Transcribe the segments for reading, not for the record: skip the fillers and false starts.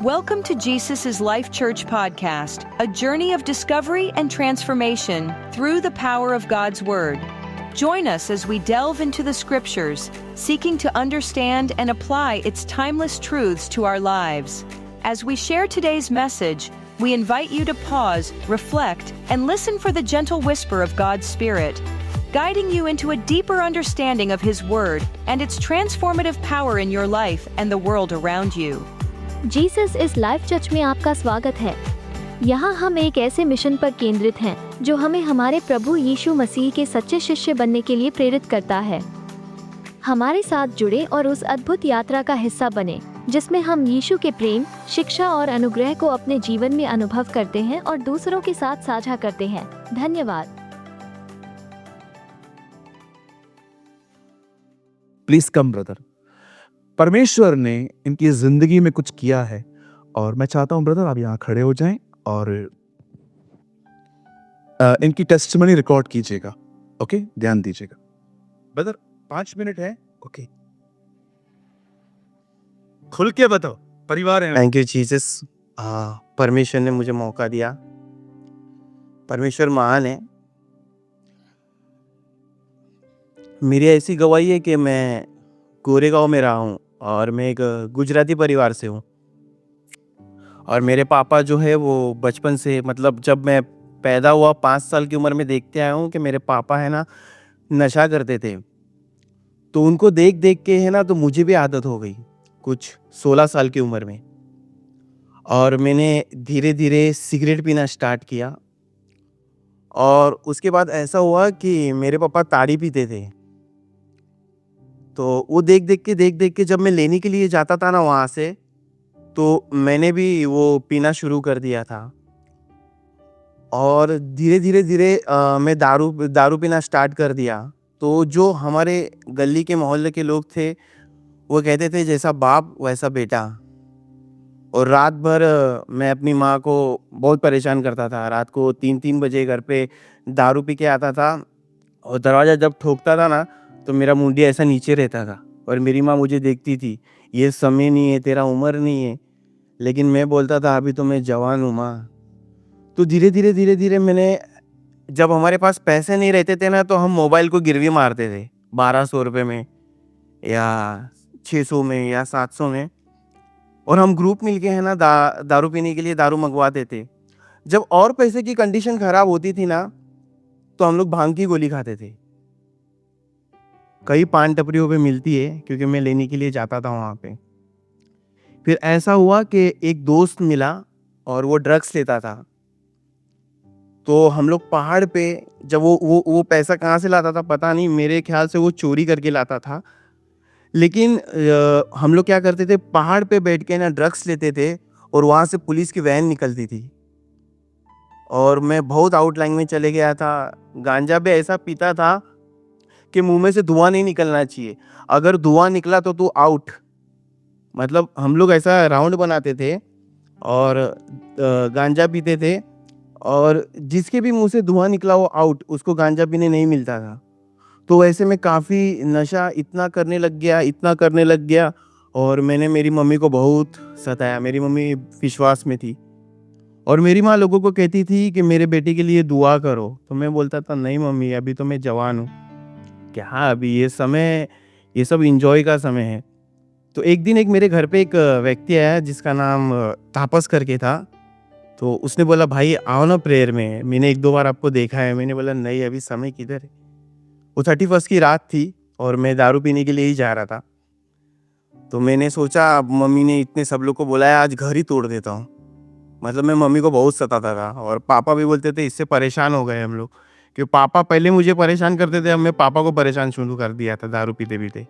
Welcome to Jesus' Life Church podcast, a journey of discovery and transformation through the power of God's Word. Join us as we delve into the Scriptures, seeking to understand and apply its timeless truths to our lives. As we share today's message, we invite you to pause, reflect, and listen for the gentle whisper of God's Spirit, guiding you into a deeper understanding of His Word and its transformative power in your life and the world around you. Jesus इस life church में आपका स्वागत है। यहाँ हम एक ऐसे mission पर केंद्रित हैं जो हमें हमारे प्रभु यीशु मसीह के सच्चे शिष्य बनने के लिए प्रेरित करता है। हमारे साथ जुड़े और उस अद्भुत यात्रा का हिस्सा बने जिसमें हम यीशु के प्रेम, शिक्षा और अनुग्रह को अपने जीवन में अनुभव करते हैं और दूसरों के साथ साझा करते हैं। धन्यवाद। Please come brother. परमेश्वर ने इनकी जिंदगी में कुछ किया है और मैं चाहता हूं ब्रदर आप यहाँ खड़े हो जाएं और इनकी टेस्टिमनी रिकॉर्ड कीजिएगा। ओके, ध्यान दीजिएगा ब्रदर। 5 मिनट है। ओके, खुल के बताओ, परिवार है। Thank you Jesus. परमेश्वर ने मुझे मौका दिया। परमेश्वर महान है। मेरी ऐसी गवाही है कि मैं गोरेगांव में रहा हूँ और मैं एक गुजराती परिवार से हूँ और मेरे पापा जो है वो बचपन से, मतलब जब मैं पैदा हुआ 5 साल की उम्र में देखते आया हूँ कि मेरे पापा है ना नशा करते थे। तो उनको देख देख के है ना तो मुझे भी आदत हो गई कुछ 16 साल की उम्र में, और मैंने धीरे धीरे सिगरेट पीना स्टार्ट किया। और उसके बाद ऐसा हुआ कि मेरे पापा ताड़ी पीते थे, तो वो देख देख के जब मैं लेने के लिए जाता था ना वहाँ से, तो मैंने भी वो पीना शुरू कर दिया था। और धीरे धीरे मैं दारू पीना स्टार्ट कर दिया। तो जो हमारे गली के मोहल्ले के लोग थे वो कहते थे जैसा बाप वैसा बेटा। और रात भर मैं अपनी माँ को बहुत परेशान करता था। रात को 3-3 बजे घर पे दारू पी के आता था और दरवाज़ा जब ठोकता था ना तो मेरा मुंडिया ऐसा नीचे रहता था और मेरी माँ मुझे देखती थी, ये समय नहीं है, तेरा उम्र नहीं है। लेकिन मैं बोलता था अभी तो मैं जवान हूँ माँ। तो धीरे धीरे मैंने, जब हमारे पास पैसे नहीं रहते थे ना तो हम मोबाइल को गिरवी मारते थे 1200 रुपये में या 600 में या 700 में, और हम ग्रुप मिलके है ना दारू पीने के लिए दारू मंगवाते थे। जब और पैसे की कंडीशन ख़राब होती थी ना तो हम लोग भांग की गोली खाते थे। कई पान टपरियों पे मिलती है क्योंकि मैं लेने के लिए जाता था वहाँ पे। फिर ऐसा हुआ कि एक दोस्त मिला और वो ड्रग्स लेता था। तो हम लोग पहाड़ पे, जब वो पैसा कहाँ से लाता था पता नहीं, मेरे ख्याल से वो चोरी करके लाता था। लेकिन हम लोग क्या करते थे, पहाड़ पे बैठ के ना ड्रग्स लेते थे और वहाँ से पुलिस की वैन निकलती थी। और मैं बहुत आउटलाइन में चले गया था। गांजा भी ऐसा पीता था कि मुंह में से धुआं नहीं निकलना चाहिए। अगर धुआं निकला तो तू आउट। मतलब हम लोग ऐसा राउंड बनाते थे और गांजा पीते थे, और जिसके भी मुंह से धुआं निकला वो आउट, उसको गांजा पीने नहीं मिलता था। तो ऐसे में काफ़ी नशा इतना करने लग गया और मैंने मेरी मम्मी को बहुत सताया। मेरी मम्मी विश्वास में थी और मेरी माँ लोगों को कहती थी कि मेरे बेटे के लिए दुआ करो। तो मैं बोलता था नहीं मम्मी, अभी तो मैं जवान हूँ, क्या अभी ये सब इंजॉय का समय है। तो एक दिन मेरे घर पे एक व्यक्ति आया जिसका नाम तापस करके था। तो उसने बोला भाई आओ ना प्रेयर में, मैंने 1-2 बार आपको देखा है। मैंने बोला नहीं, अभी समय किधर है। वो 31 की रात थी और मैं दारू पीने के लिए ही जा रहा था। तो मैंने सोचा अब मम्मी ने इतने सब लोग को बुलाया, आज घर ही तोड़ देता हूँ। मतलब मैं मम्मी को बहुत सताता था और पापा भी बोलते थे, इससे परेशान हो गए हम लोग, कि पापा पहले मुझे परेशान करते थे, अब मैं पापा को परेशान शुरू कर दिया था दारू पीते पीते।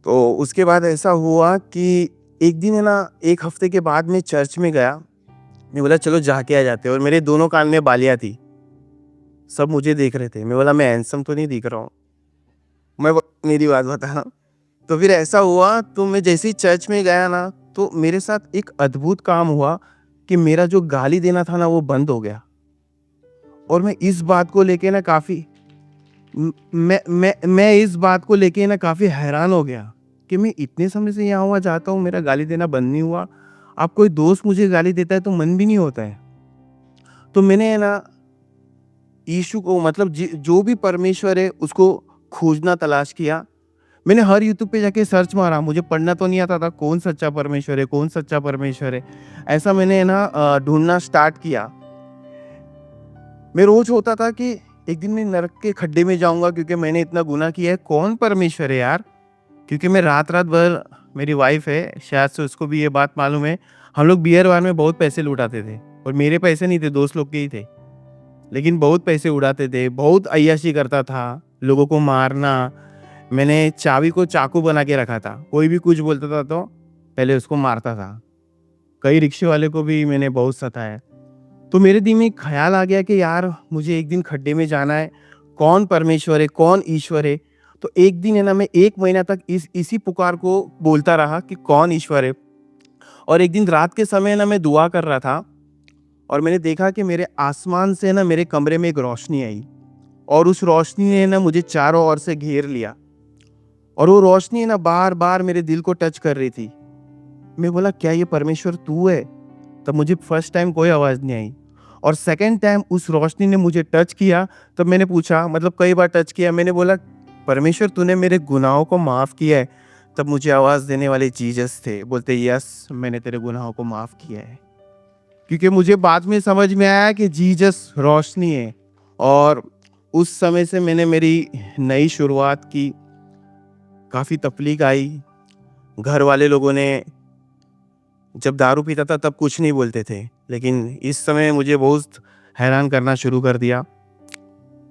तो उसके बाद ऐसा हुआ कि एक दिन है ना, 1 हफ्ते के बाद मैं चर्च में गया। मैं बोला चलो जाके आ जाते, और मेरे दोनों कान में बालियाँ थी। सब मुझे देख रहे थे। मैं बोला मैं हैंडसम तो नहीं दिख रहा हूँ, मैं मेरी बात बता। तो फिर ऐसा हुआ, तो मैं जैसे ही चर्च में गया ना तो मेरे साथ एक अद्भुत काम हुआ कि मेरा जो गाली देना था ना वो बंद हो गया। और मैं इस बात को लेके ना काफ़ी मैं इस बात को लेके ना काफ़ी हैरान हो गया कि मैं इतने समय से यहाँ हुआ जाता हूँ, मेरा गाली देना बंद नहीं हुआ। आप कोई दोस्त मुझे गाली देता है तो मन भी नहीं होता है। तो मैंने है ना यीशु को मतलब जो भी परमेश्वर है उसको खोजना तलाश किया। मैंने हर यूट्यूब पे जाके सर्च मारा, मुझे पढ़ना तो नहीं आता था कौन सच्चा परमेश्वर है, कौन सच्चा परमेश्वर है। ऐसा मैंने है ना ढूंढना स्टार्ट किया। मैं रोज होता था कि एक दिन मैं नरक के खड्डे में जाऊंगा क्योंकि मैंने इतना गुनाह किया है, कौन परमेश्वर है यार। क्योंकि मैं रात रात भर, मेरी वाइफ है शायद से उसको भी ये बात मालूम है, हम लोग बियर बार में बहुत पैसे लुटाते थे। और मेरे पैसे नहीं थे, दोस्त लोग के ही थे, लेकिन बहुत पैसे उड़ाते थे, बहुत अय्याशी करता था, लोगों को मारना। मैंने चाबी को चाकू बना के रखा था, कोई भी कुछ बोलता था तो पहले उसको मारता था। कई रिक्शे वाले को भी मैंने बहुत सताया। तो मेरे दिल में एक ख्याल आ गया कि यार मुझे एक दिन खड्डे में जाना है, कौन परमेश्वर है, कौन ईश्वर है। तो एक दिन है ना मैं 1 महीना तक इसी पुकार को बोलता रहा कि कौन ईश्वर है। और एक दिन रात के समय ना मैं दुआ कर रहा था और मैंने देखा कि मेरे आसमान से ना मेरे कमरे में एक रोशनी आई और उस रोशनी ने ना मुझे चारों ओर से घेर लिया और वो रोशनी ना बार बार मेरे दिल को टच कर रही थी। मैं बोला क्या ये परमेश्वर तू है? तब मुझे फर्स्ट टाइम कोई आवाज़ नहीं आई और सेकंड टाइम उस रोशनी ने मुझे टच किया। तब मैंने पूछा, मतलब कई बार टच किया, मैंने बोला परमेश्वर तूने मेरे गुनाहों को माफ़ किया है? तब मुझे आवाज़ देने वाले जीसस थे, बोलते यस मैंने तेरे गुनाहों को माफ़ किया है। क्योंकि मुझे बाद में समझ में आया कि जीसस रोशनी है। और उस समय से मैंने मेरी नई शुरुआत की। काफ़ी तकलीफ आई, घर वाले लोगों ने, जब दारू पीता था तब कुछ नहीं बोलते थे, लेकिन इस समय मुझे बहुत हैरान करना शुरू कर दिया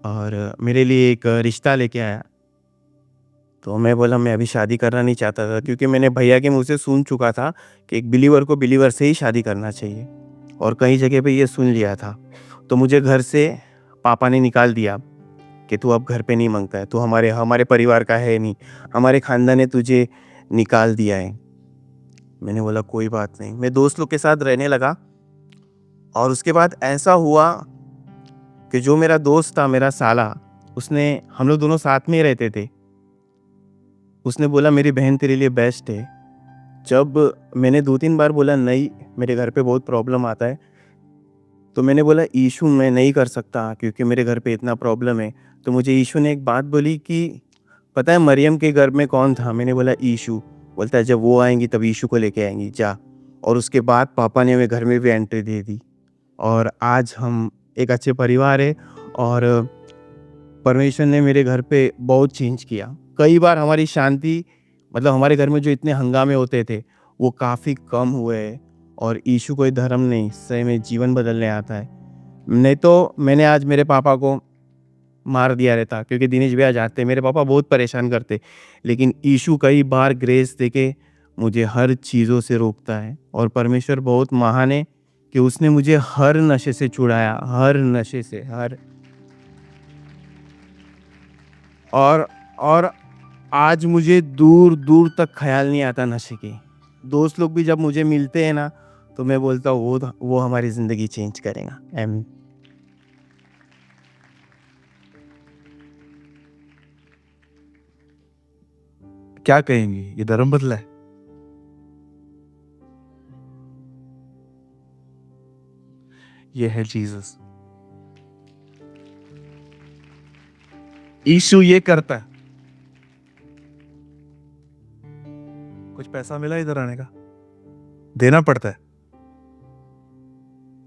और मेरे लिए एक रिश्ता लेके आया। तो मैं बोला मैं अभी शादी करना नहीं चाहता था, क्योंकि मैंने भैया के मुंह से सुन चुका था कि एक बिलीवर को बिलीवर से ही शादी करना चाहिए और कई जगह पे ये सुन लिया था। तो मुझे घर से पापा ने निकाल दिया कि तू अब घर पे नहीं मांगता है, तू हमारे परिवार का है नहीं, हमारे खानदान ने तुझे निकाल दिया है। मैंने बोला कोई बात नहीं, मैं दोस्त लोग के साथ रहने लगा। और उसके बाद ऐसा हुआ कि जो मेरा दोस्त था, मेरा साला, उसने, हम लोग दोनों साथ में ही रहते थे, उसने बोला मेरी बहन तेरे लिए बेस्ट है। जब मैंने 2-3 बार बोला नहीं, मेरे घर पे बहुत प्रॉब्लम आता है, तो मैंने बोला यीशु मैं नहीं कर सकता क्योंकि मेरे घर पे इतना प्रॉब्लम है। तो मुझे यीशु ने एक बात बोली कि पता है मरियम के घर में कौन था? मैंने बोला यीशु। बोलता है जब वो आएंगी तब यीशु को लेके आएंगी, जा। और उसके बाद पापा ने हमें घर में भी एंट्री दे दी और आज हम एक अच्छे परिवार है। और परमेश्वर ने मेरे घर पे बहुत चेंज किया। कई बार हमारी शांति, मतलब हमारे घर में जो इतने हंगामे होते थे वो काफ़ी कम हुए। और यीशु कोई धर्म नहीं, सही में जीवन बदलने आता है। नहीं तो मैंने आज मेरे पापा को मार दिया रहता, क्योंकि दिनेश भैया जाते, मेरे पापा बहुत परेशान करते, लेकिन यीशु कई बार ग्रेस देके मुझे हर चीज़ों से रोकता है। और परमेश्वर बहुत महान है कि उसने मुझे हर नशे से छुड़ाया, हर नशे से, हर। और आज मुझे दूर दूर तक ख्याल नहीं आता नशे के। दोस्त लोग भी जब मुझे मिलते हैं ना तो मैं बोलता हूँ वो हमारी ज़िंदगी चेंज करेगा। आमीन। क्या कहेंगे, ये धर्म बदला है? ये है जीसस। यीशु ये करता है। कुछ पैसा मिला इधर आने का? देना पड़ता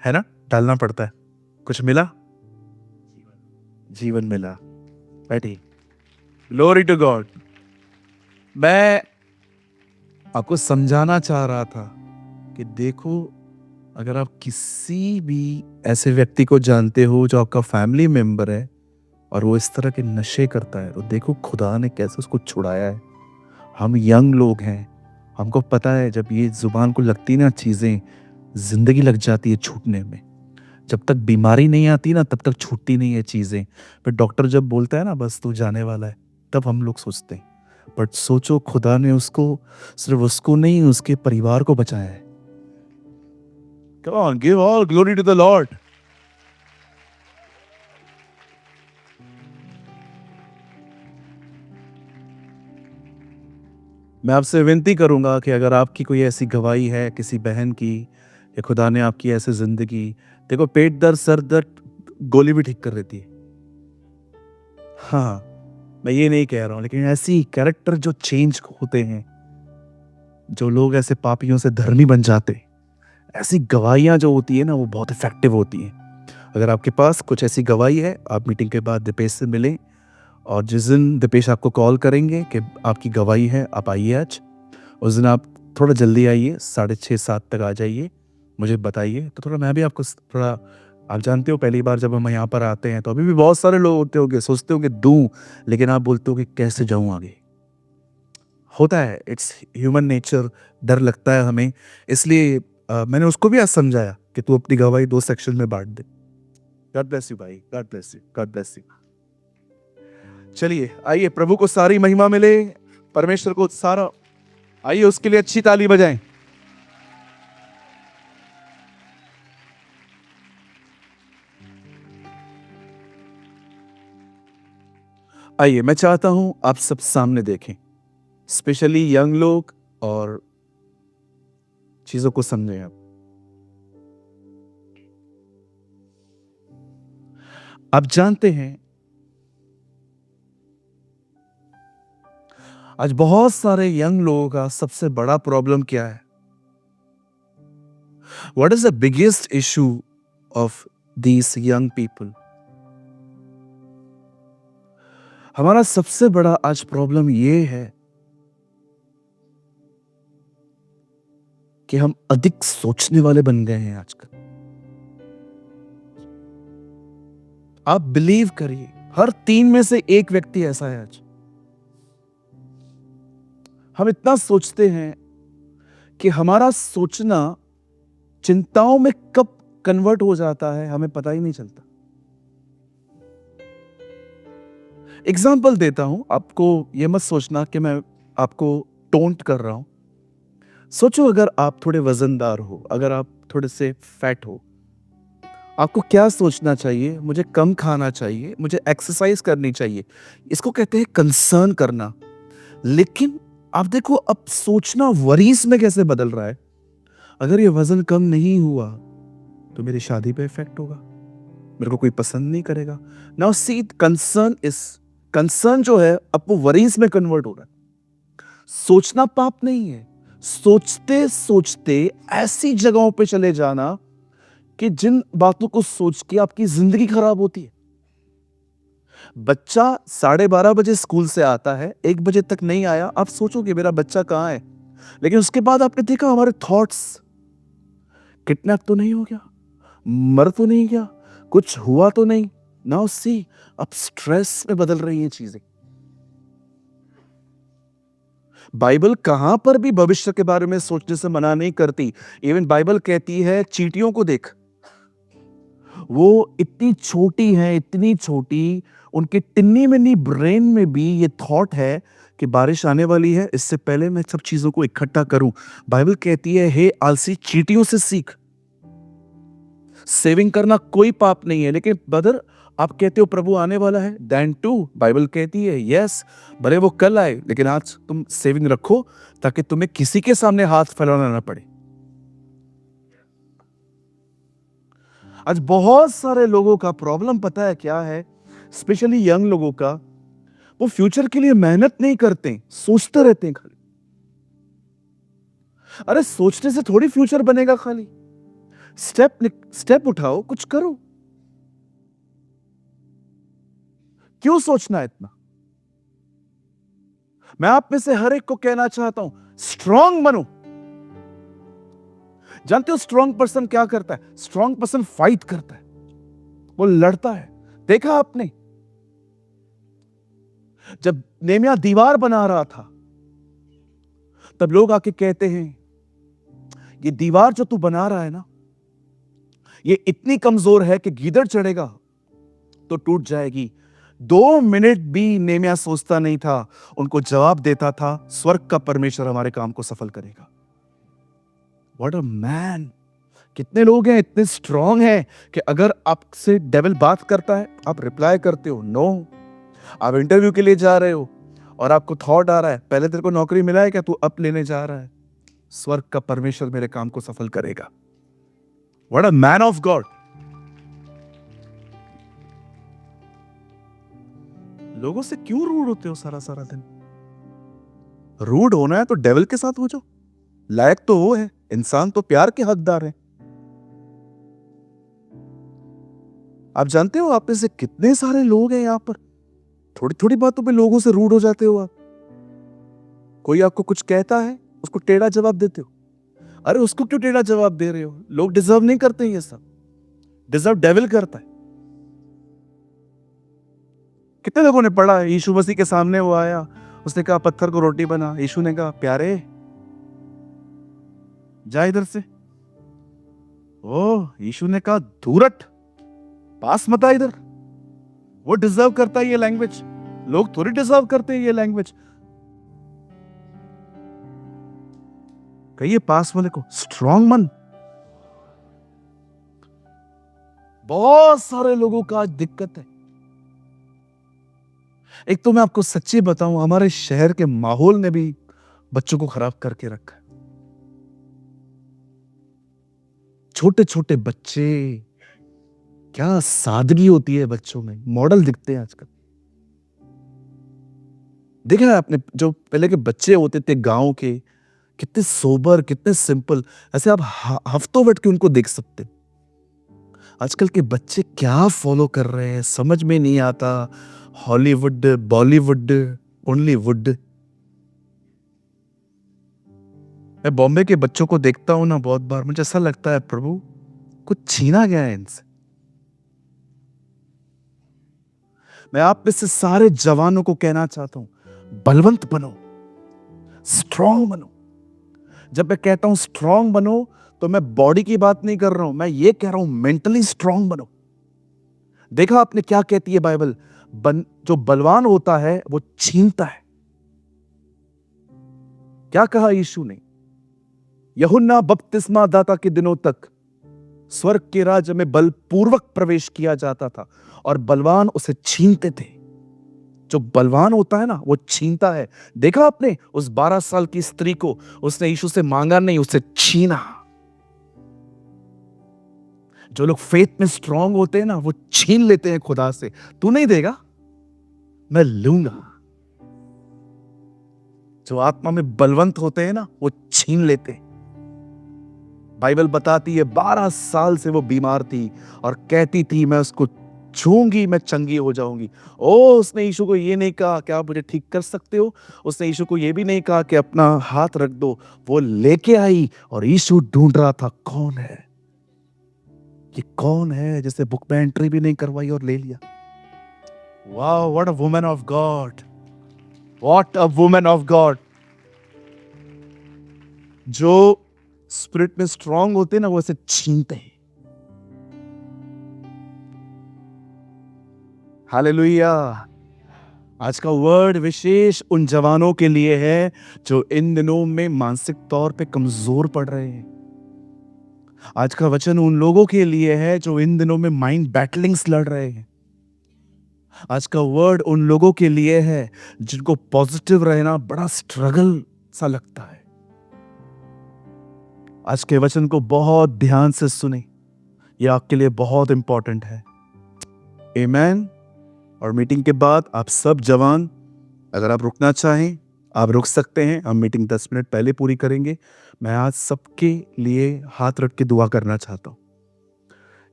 है ना, डालना पड़ता है। कुछ मिला? जीवन मिला। बैठी। Glory to God. मैं आपको समझाना चाह रहा था कि देखो, अगर आप किसी भी ऐसे व्यक्ति को जानते हो जो आपका फैमिली मेंबर है और वो इस तरह के नशे करता है, तो देखो खुदा ने कैसे उसको छुड़ाया है। हम यंग लोग हैं, हमको पता है जब ये जुबान को लगती ना चीज़ें, जिंदगी लग जाती है छूटने में। जब तक बीमारी नहीं आती ना तब तक छूटती नहीं है चीज़ें। फिर डॉक्टर जब बोलता है ना बस तू जाने वाला है, तब हम लोग सोचते हैं। बट सोचो खुदा ने उसको, सिर्फ उसको नहीं, उसके परिवार को बचाया है। Come on, give all glory to the Lord. मैं आपसे विनती करूंगा कि अगर आपकी कोई ऐसी गवाही है किसी बहन की, या खुदा ने आपकी ऐसे जिंदगी, देखो पेट दर्द, सर दर्द गोली भी ठीक कर देती है। हाँ, मैं ये नहीं कह रहा हूं, लेकिन ऐसी कैरेक्टर जो चेंज होते हैं, जो लोग ऐसे पापियों से धर्मी बन जाते, ऐसी गवाहियां जो होती है ना, वो बहुत इफेक्टिव होती हैं। अगर आपके पास कुछ ऐसी गवाही है, आप मीटिंग के बाद दीपेश से मिलें, और जिस दिन दीपेश आपको कॉल करेंगे कि आपकी गवाही है, आप आइए आज, उस दिन आप थोड़ा जल्दी आइए, 6:30-7 तक आ जाइए, मुझे बताइए, तो थोड़ा मैं भी आपको थोड़ा, आप जानते हो पहली बार जब हम यहाँ पर आते हैं तो अभी भी बहुत सारे लोग होते होंगे, सोचते होंगे दूं, लेकिन आप बोलते हो कि कैसे जाऊं आगे। होता है, इट्स ह्यूमन नेचर, डर लगता है हमें, इसलिए मैंने उसको भी आज समझाया कि तू अपनी गवाही 2 सेक्शन में बांट दे। गॉड ब्लेस यू भाई, God bless you, God bless you. चलिए आइए, प्रभु को सारी महिमा मिले, परमेश्वर को सारा, आइए उसके लिए अच्छी ताली बजाएं। आइए, मैं चाहता हूं आप सब सामने देखें, स्पेशली यंग लोग, और चीजों को समझें। आप जानते हैं आज बहुत सारे यंग लोगों का सबसे बड़ा प्रॉब्लम क्या है? What is the biggest issue of these young people? हमारा सबसे बड़ा आज प्रॉब्लम ये है कि हम अधिक सोचने वाले बन गए हैं आजकल। आप बिलीव करिए, हर 3 में से 1 व्यक्ति ऐसा है आज। हम इतना सोचते हैं कि हमारा सोचना चिंताओं में कब कन्वर्ट हो जाता है हमें पता ही नहीं चलता। एग्जाम्पल देता हूं, आपको ये मत सोचना कि मैं आपको टोंट कर रहा हूं। सोचो, अगर आप थोड़े वजनदार हो, अगर आप थोड़े से फैट हो, आपको क्या सोचना चाहिए? मुझे कम खाना चाहिए, मुझे एक्सरसाइज करनी चाहिए। इसको कहते हैं कंसर्न करना। लेकिन आप देखो, अब सोचना वरीज में कैसे बदल रहा है। अगर ये वजन कम नहीं हुआ तो मेरी शादी पे इफेक्ट होगा, मेरे को कोई पसंद नहीं करेगा। नाउ सी, कंसर्न जो है अब वो वरीज में कन्वर्ट हो रहा है। सोचना पाप नहीं है, सोचते सोचते ऐसी जगहों पे चले जाना कि जिन बातों को सोच के आपकी जिंदगी खराब होती है। बच्चा 12:30 बजे स्कूल से आता है, 1 बजे तक नहीं आया, आप सोचोगे मेरा बच्चा कहां है, लेकिन उसके बाद आपने देखा हमारे थॉट्स, किडनैप तो नहीं हो गया, मर तो नहीं गया, कुछ हुआ तो नहीं। नाउ सी, अब स्ट्रेस में बदल रही हैं चीजें। बाइबल कहां पर भी भविष्य के बारे में सोचने से मना नहीं करती। इवन बाइबल कहती है चींटियों को देख, वो इतनी छोटी हैं, इतनी छोटी, उनके टिन्नी मिन्नी ब्रेन में भी ये थॉट है कि बारिश आने वाली है, इससे पहले मैं सब चीजों को इकट्ठा करूं। बाइबल कहती है, हे आलसी, चींटियों से सीख। सेविंग करना कोई पाप नहीं है, लेकिन ब्रदर आप कहते हो प्रभु आने वाला है, देन टू बाइबल कहती है यस, भले वो कल आए, लेकिन आज तुम सेविंग रखो ताकि तुम्हें किसी के सामने हाथ फैलाना ना पड़े। आज बहुत सारे लोगों का प्रॉब्लम पता है क्या है? स्पेशली यंग लोगों का, वो फ्यूचर के लिए मेहनत नहीं करते, सोचते रहते हैं खाली। अरे सोचने से थोड़ी फ्यूचर बनेगा, खाली स्टेप उठाओ, कुछ करो। क्यों सोचना है इतना? मैं आप में से हर एक को कहना चाहता हूं, स्ट्रांग बनो। जानते हो स्ट्रांग पर्सन क्या करता है? स्ट्रांग पर्सन फाइट करता है, वो लड़ता है। देखा आपने, जब नेमिया दीवार बना रहा था, तब लोग आके कहते हैं ये दीवार जो तू बना रहा है ना, ये इतनी कमजोर है कि गीदड़ चढ़ेगा तो टूट जाएगी। 2 मिनट भी नेमिया सोचता नहीं था, उनको जवाब देता था, स्वर्ग का परमेश्वर हमारे काम को सफल करेगा। What a man! कितने लोग हैं इतने स्ट्रांग हैं कि अगर आपसे डेविल बात करता है, आप रिप्लाई करते हो नो। आप इंटरव्यू के लिए जा रहे हो और आपको थॉट आ रहा है, पहले तेरे को नौकरी मिला है क्या, तू अब लेने जा रहा है, स्वर्ग का परमेश्वर मेरे काम को सफल करेगा। What a man of God. लोगों से क्यों रूड होते हो सारा सारा दिन? रूड होना है तो डेविल के साथ हो जाओ, लायक तो वो है, इंसान तो प्यार के हकदार है। आप जानते हो आप में से कितने सारे लोग हैं यहां पर, थोड़ी थोड़ी बातों पे लोगों से रूड हो जाते हो आप। कोई आपको कुछ कहता है, उसको टेढ़ा जवाब देते हो। अरे उसको क्यों टेढ़ा जवाब दे रहे हो? लोग डिजर्व नहीं करते ये सब, डिजर्व डेविल करता है। कितने लोगों ने पढ़ा है, यीशु मसीह के सामने वो आया, उसने कहा पत्थर को रोटी बना। यीशु ने कहा प्यारे जा इधर से। ओ यीशु ने कहा धूरट, पास मत आ इधर। वो डिजर्व करता है ये लैंग्वेज, लोग थोड़ी डिजर्व करते हैं ये लैंग्वेज। कहिए पास वाले को स्ट्रॉन्ग मन। बहुत सारे लोगों का आज दिक्कत है। एक तो मैं आपको सच्ची बताऊं, हमारे शहर के माहौल ने भी बच्चों को खराब करके रखा है। छोटे छोटे बच्चे, क्या सादगी होती है बच्चों में, मॉडल दिखते हैं आजकल। देखा है आपने, जो पहले के बच्चे होते थे गांव के, कितने सोबर, कितने सिंपल, ऐसे आप हफ्तों बैठ के उनको देख सकते। आजकल के बच्चे क्या फॉलो कर रहे हैं समझ में नहीं आता। Hollywood, Bollywood, only would. मैं बॉम्बे के बच्चों को देखता हूं ना, बहुत बार मुझे ऐसा लगता है प्रभु कुछ छीना गया है इनसे। मैं आप में से सारे जवानों को कहना चाहता हूं, बलवंत बनो, स्ट्रांग बनो। जब मैं कहता हूं स्ट्रांग बनो तो मैं बॉडी की बात नहीं कर रहा हूं, मैं ये कह रहा हूं मेंटली स्ट्रांग बनो। देखा आपने क्या कहती है बाइबल, जो बलवान होता है वो छीनता है। क्या कहा यीशु ने? यूहन्ना बपतिस्मा दाता के दिनों तक स्वर्ग के राज्य में बलपूर्वक प्रवेश किया जाता था और बलवान उसे छीनते थे। जो बलवान होता है ना वो छीनता है। देखा आपने उस 12 साल की स्त्री को, उसने यीशु से मांगा नहीं, उसे छीना। जो लोग फेथ में स्ट्रांग होते हैं ना वो छीन लेते हैं खुदा से, तू नहीं देगा मैं लूंगा। जो आत्मा में बलवंत होते हैं ना वो छीन लेते हैं। बाइबल बताती है 12 साल से वो बीमार थी और कहती थी मैं उसको छूंगी मैं चंगी हो जाऊंगी। उसने यीशु को ये नहीं कहा कि आप मुझे ठीक कर सकते हो, उसने यीशु को ये भी नहीं कहा कि अपना हाथ रख दो। वो लेके आई और यीशु ढूंढ रहा था कौन है ये, कौन है जिसे बुक में एंट्री भी नहीं करवाई और ले लिया। Wow, what a woman of God, what a woman of God. जो स्पिरिट में स्ट्रांग होते हैं ना वो इसे छीनते हैं। हालेलुया। आज का वर्ड विशेष उन जवानों के लिए है जो इन दिनों में मानसिक तौर पे कमजोर पड़ रहे हैं। आज का वचन उन लोगों के लिए है जो इन दिनों में माइंड बैटलिंग्स लड़ रहे हैं। आज का वर्ड उन लोगों के लिए है जिनको पॉजिटिव रहना बड़ा स्ट्रगल सा लगता है। आज के वचन को बहुत ध्यान से सुने, यह आपके लिए बहुत इंपॉर्टेंट है। आमीन। और मीटिंग के बाद आप सब जवान अगर आप रुकना चाहें आप रुक सकते हैं। हम मीटिंग 10 मिनट पहले पूरी करेंगे। मैं आज सबके लिए हाथ रख के दुआ करना चाहता हूं।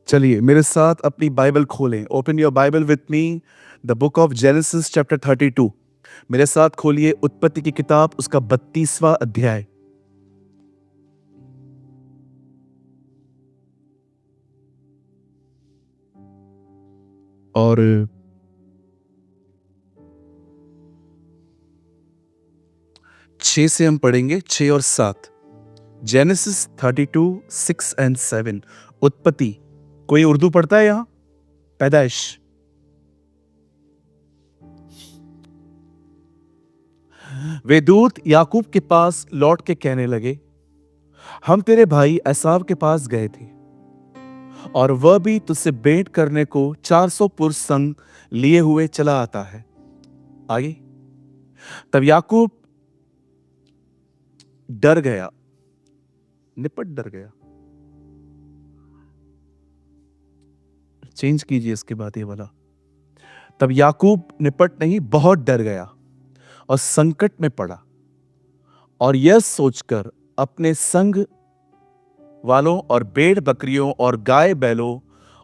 चलिए मेरे साथ अपनी बाइबल खोलें। Open your Bible with me, the book of genesis chapter 32। मेरे साथ खोलिए उत्पत्ति की किताब, उसका 32वां अध्याय। और 6 से हम पढ़ेंगे, 6 और 7। Genesis 32, 6 and 7। उत्पत्ति। कोई उर्दू पढ़ता है यहां? पैदाइश। वे दूत याकूब के पास लौट के कहने लगे, हम तेरे भाई एसाव के पास गए थे और वह भी तुझसे भेंट करने को 400 पुरुष संग लिए हुए चला आता है। आगे, तब याकूब डर गया, निपट डर गया। चेंज कीजिए इसके बाद ये वाला। तब याकूब निपट नहीं, बहुत डर गया और संकट में पड़ा, और यह सोचकर अपने संग वालों और भेड़ बकरियों और गाय बैलों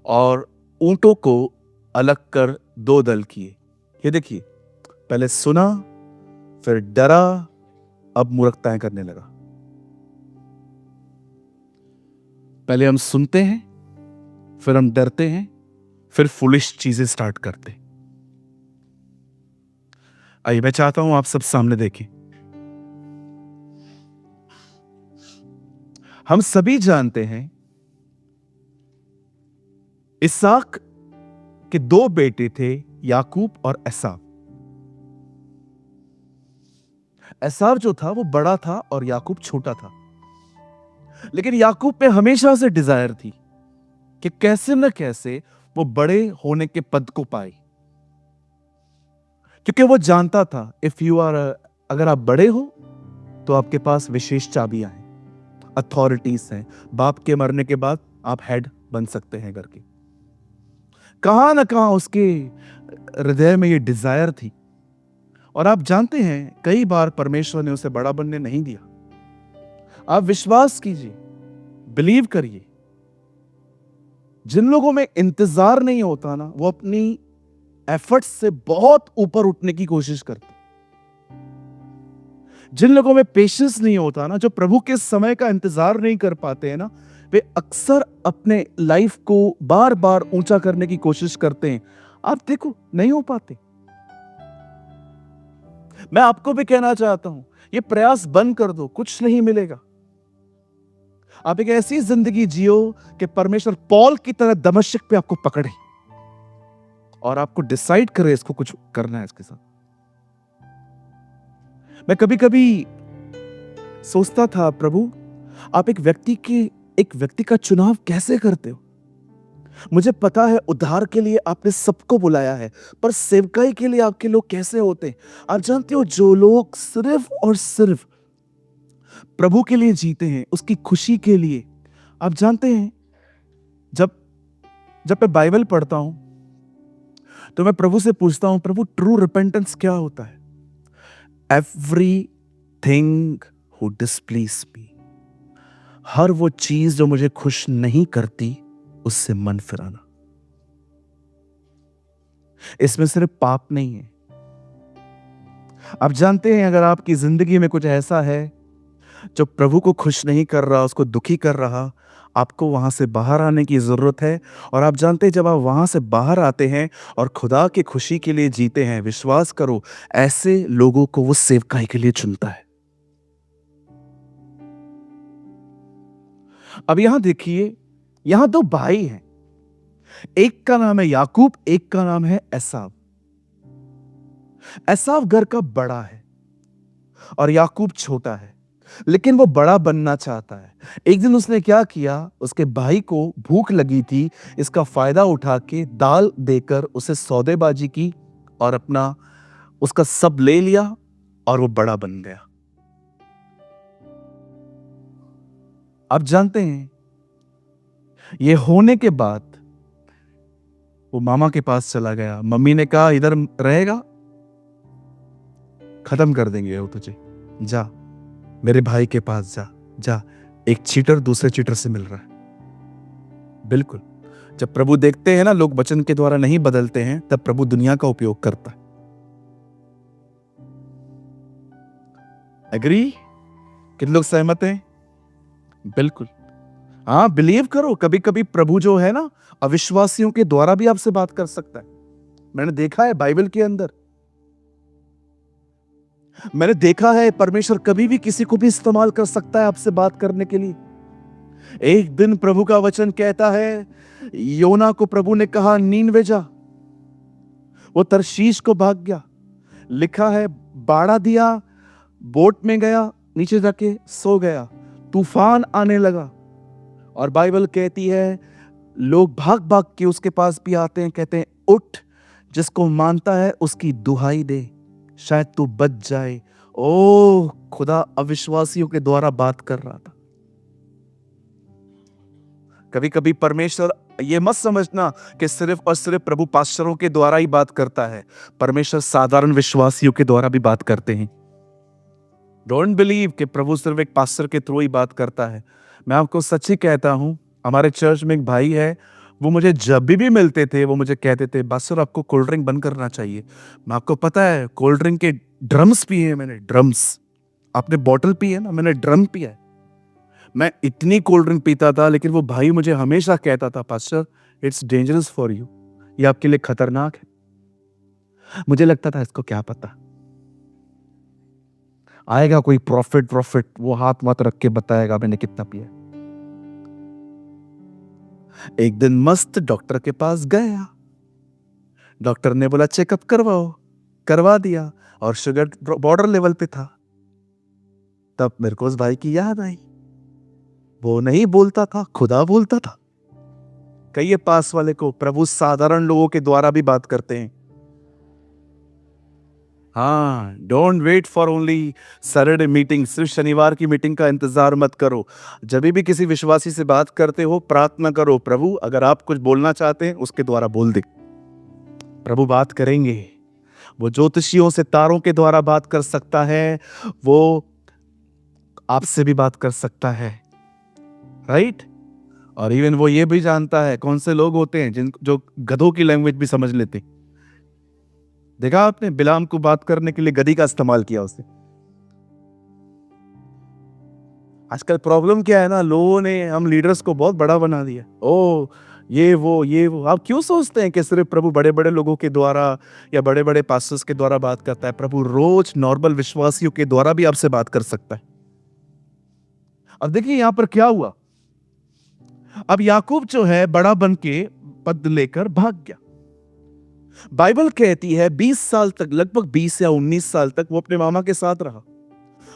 और ऊंटों को अलग कर दो दल किए। ये देखिए, पहले सुना, फिर डरा, अब मूर्खताएं करने लगा। पहले हम सुनते हैं, फिर हम डरते हैं, फिर फुलिश चीजें स्टार्ट करते हैं। आइए, मैं चाहता हूं आप सब सामने देखें। हम सभी जानते हैं इसहाक के दो बेटे थे, याकूब और एसाव। एसाव जो था वो बड़ा था और याकूब छोटा था। लेकिन याकूब पे हमेशा से डिजायर थी कि कैसे न कैसे वो बड़े होने के पद को पाए, क्योंकि वो जानता था अगर आप बड़े हो तो आपके पास विशेष चाबियां हैं, अथॉरिटीज हैं। बाप के मरने के बाद आप हेड बन सकते हैं घर के। कहां ना कहां उसके हृदय में ये डिजायर थी। और आप जानते हैं, कई बार परमेश्वर ने उसे बड़ा बनने नहीं दिया। आप विश्वास कीजिए, बिलीव करिए, जिन लोगों में इंतजार नहीं होता ना, वो अपनी एफर्ट्स से बहुत ऊपर उठने की कोशिश करते। जिन लोगों में पेशेंस नहीं होता ना, जो प्रभु के समय का इंतजार नहीं कर पाते हैं ना, वे अक्सर अपने लाइफ को बार बार ऊंचा करने की कोशिश करते हैं। आप देखो, नहीं हो पाते। मैं आपको भी कहना चाहता हूं, ये प्रयास बंद कर दो, कुछ नहीं मिलेगा। आप एक ऐसी जिंदगी जियो कि परमेश्वर पॉल की तरह दमिश्क पे आपको पकड़े और आपको डिसाइड करे इसको कुछ करना है इसके साथ। मैं कभी कभी सोचता था, प्रभु आप एक व्यक्ति का चुनाव कैसे करते हो? मुझे पता है उद्धार के लिए आपने सबको बुलाया है, पर सेवकाई के लिए आपके लोग कैसे होते हैं? आप जानते हो, जो लोग सिर्फ और सिर्फ प्रभु के लिए जीते हैं, उसकी खुशी के लिए। आप जानते हैं, जब मैं बाइबल पढ़ता हूं तो मैं प्रभु से पूछता हूं, प्रभु ट्रू रिपेंटेंस क्या होता है? एवरीथिंग हु डिस्प्लीज मी, हर वो चीज जो मुझे खुश नहीं करती उससे मन फिराना। इसमें सिर्फ पाप नहीं है। आप जानते हैं, अगर आपकी जिंदगी में कुछ ऐसा है जो प्रभु को खुश नहीं कर रहा, उसको दुखी कर रहा, आपको वहां से बाहर आने की जरूरत है। और आप जानते हैं, जब आप वहां से बाहर आते हैं और खुदा की खुशी के लिए जीते हैं, विश्वास करो, ऐसे लोगों को वो सेवकाई के लिए चुनता है। अब यहां देखिए, यहां दो भाई हैं, एक का नाम है याकूब, एक का नाम है एसाव। एसाव घर का बड़ा है और याकूब छोटा है, लेकिन वो बड़ा बनना चाहता है। एक दिन उसने क्या किया, उसके भाई को भूख लगी थी, इसका फायदा उठा के दाल देकर उसे सौदेबाजी की और उसका सब ले लिया और वो बड़ा बन गया। आप जानते हैं, ये होने के बाद वो मामा के पास चला गया। मम्मी ने कहा, इधर रहेगा खत्म कर देंगे वो तुझे, जा मेरे भाई के पास जा। एक चीटर दूसरे चीटर से मिल रहा है। बिल्कुल, जब प्रभु देखते हैं ना लोग वचन के द्वारा नहीं बदलते हैं, तब प्रभु दुनिया का उपयोग करता है। एग्री? कितने लोग सहमत हैं? बिल्कुल, हाँ, बिलीव करो। कभी कभी प्रभु जो है ना, अविश्वासियों के द्वारा भी आपसे बात कर सकता है। मैंने देखा है बाइबल के अंदर, मैंने देखा है परमेश्वर कभी भी किसी को भी इस्तेमाल कर सकता है आपसे बात करने के लिए। एक दिन प्रभु का वचन कहता है, योना को प्रभु ने कहा नीनवे जा, वो तरशीश को भाग गया। लिखा है बाड़ा दिया, बोट में गया, नीचे जाके सो गया, तूफान आने लगा। और बाइबल कहती है लोग भाग भाग के उसके पास भी आते हैं, कहते हैं उठ, जिसको मानता है उसकी दुहाई दे। शायद तू बच जाए। ओ खुदा अविश्वासियों के द्वारा बात कर रहा था। कभी कभी परमेश्वर, ये मत समझना कि सिर्फ और सिर्फ प्रभु पास्टरों के द्वारा ही बात करता है। परमेश्वर साधारण विश्वासियों के द्वारा भी बात करते हैं। डोंट बिलीव कि प्रभु सिर्फ एक पास्टर के थ्रू ही बात करता है। मैं आपको सच्ची कहता हूं, हमारे चर्च में एक भाई है, वो मुझे जब भी मिलते थे वो मुझे कहते थे, पास्टर आपको कोल्ड ड्रिंक बंद करना चाहिए। मैं आपको पता है कोल्ड ड्रिंक के ड्रम्स पिए हैं मैंने, ड्रम्स। आपने बॉटल पी है ना, मैंने ड्रम पिया है। मैं इतनी कोल्ड ड्रिंक पीता था, लेकिन वो भाई मुझे हमेशा कहता था, pastor it's dangerous for you, ये आपके लिए खतरनाक है। मुझे लगता था इसको क्या पता, आएगा कोई प्रॉफिट वो हाथ मत रख के बताएगा मैंने कितना पिया। एक दिन मस्त डॉक्टर के पास गया, डॉक्टर ने बोला चेकअप करवाओ, करवा दिया और शुगर बॉर्डर लेवल पे था। तब मेरे को उस भाई की याद आई, वो नहीं बोलता था, खुदा बोलता था। कहिए पास वाले को, प्रभु साधारण लोगों के द्वारा भी बात करते हैं। हाँ, don't wait for only Saturday meeting, सिर्फ शनिवार की मीटिंग का इंतजार मत करो। जब भी किसी विश्वासी से बात करते हो, प्रार्थना करो, प्रभु अगर आप कुछ बोलना चाहते हैं उसके द्वारा बोल दे, प्रभु बात करेंगे। वो ज्योतिषियों से तारों के द्वारा बात कर सकता है, वो आपसे भी बात कर सकता है, राइट? और इवन वो ये भी जानता है कौन से लोग होते हैं जो गधों की लैंग्वेज भी समझ लेते। देखा आपने, बिलाम को बात करने के लिए गधी का इस्तेमाल किया उसने। आजकल प्रॉब्लम क्या है ना, लोगों ने हम लीडर्स को बहुत बड़ा बना दिया। ओ ये वो आप क्यों सोचते हैं कि सिर्फ प्रभु बड़े बड़े लोगों के द्वारा या बड़े बड़े पास्टर्स के द्वारा बात करता है? प्रभु रोज नॉर्मल विश्वासियों के द्वारा भी आपसे बात कर सकता है। अब देखिए यहां पर क्या हुआ। अब याकूब जो है बड़ा बन के पद लेकर भाग गया। बाइबल कहती है 20 साल तक, लगभग 20 या 19 साल तक वो अपने मामा के साथ रहा।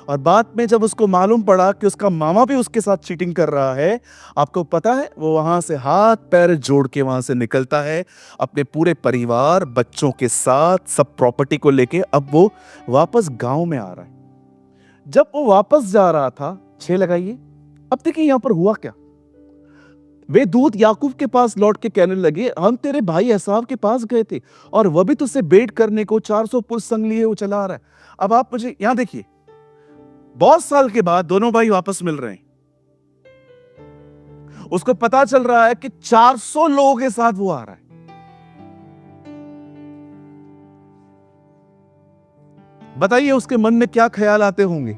और बाद में जब उसको मालूम पड़ा कि उसका मामा भी उसके साथ चीटिंग कर रहा है, आपको पता है वो वहां से हाथ पैर जोड़ के वहां से निकलता है अपने पूरे परिवार बच्चों के साथ, सब प्रॉपर्टी को लेके। अब वो वापस गांव में आ रहा है। जब वो वापस जा रहा था, 6 लगाइए, अब देखिए यहां पर हुआ क्या। वे दूत याकूब के पास लौट के कहने लगे, हम तेरे भाई एसाव के पास गए थे और वह भी तुझसे भेंट करने को 400 पुरुष संग लिए वो चला आ रहा है। अब आप मुझे यहां देखिए, बहुत साल के बाद दोनों भाई वापस मिल रहे हैं। उसको पता चल रहा है कि 400 लोगों के साथ वो आ रहा है। बताइए उसके मन में क्या ख्याल आते होंगे।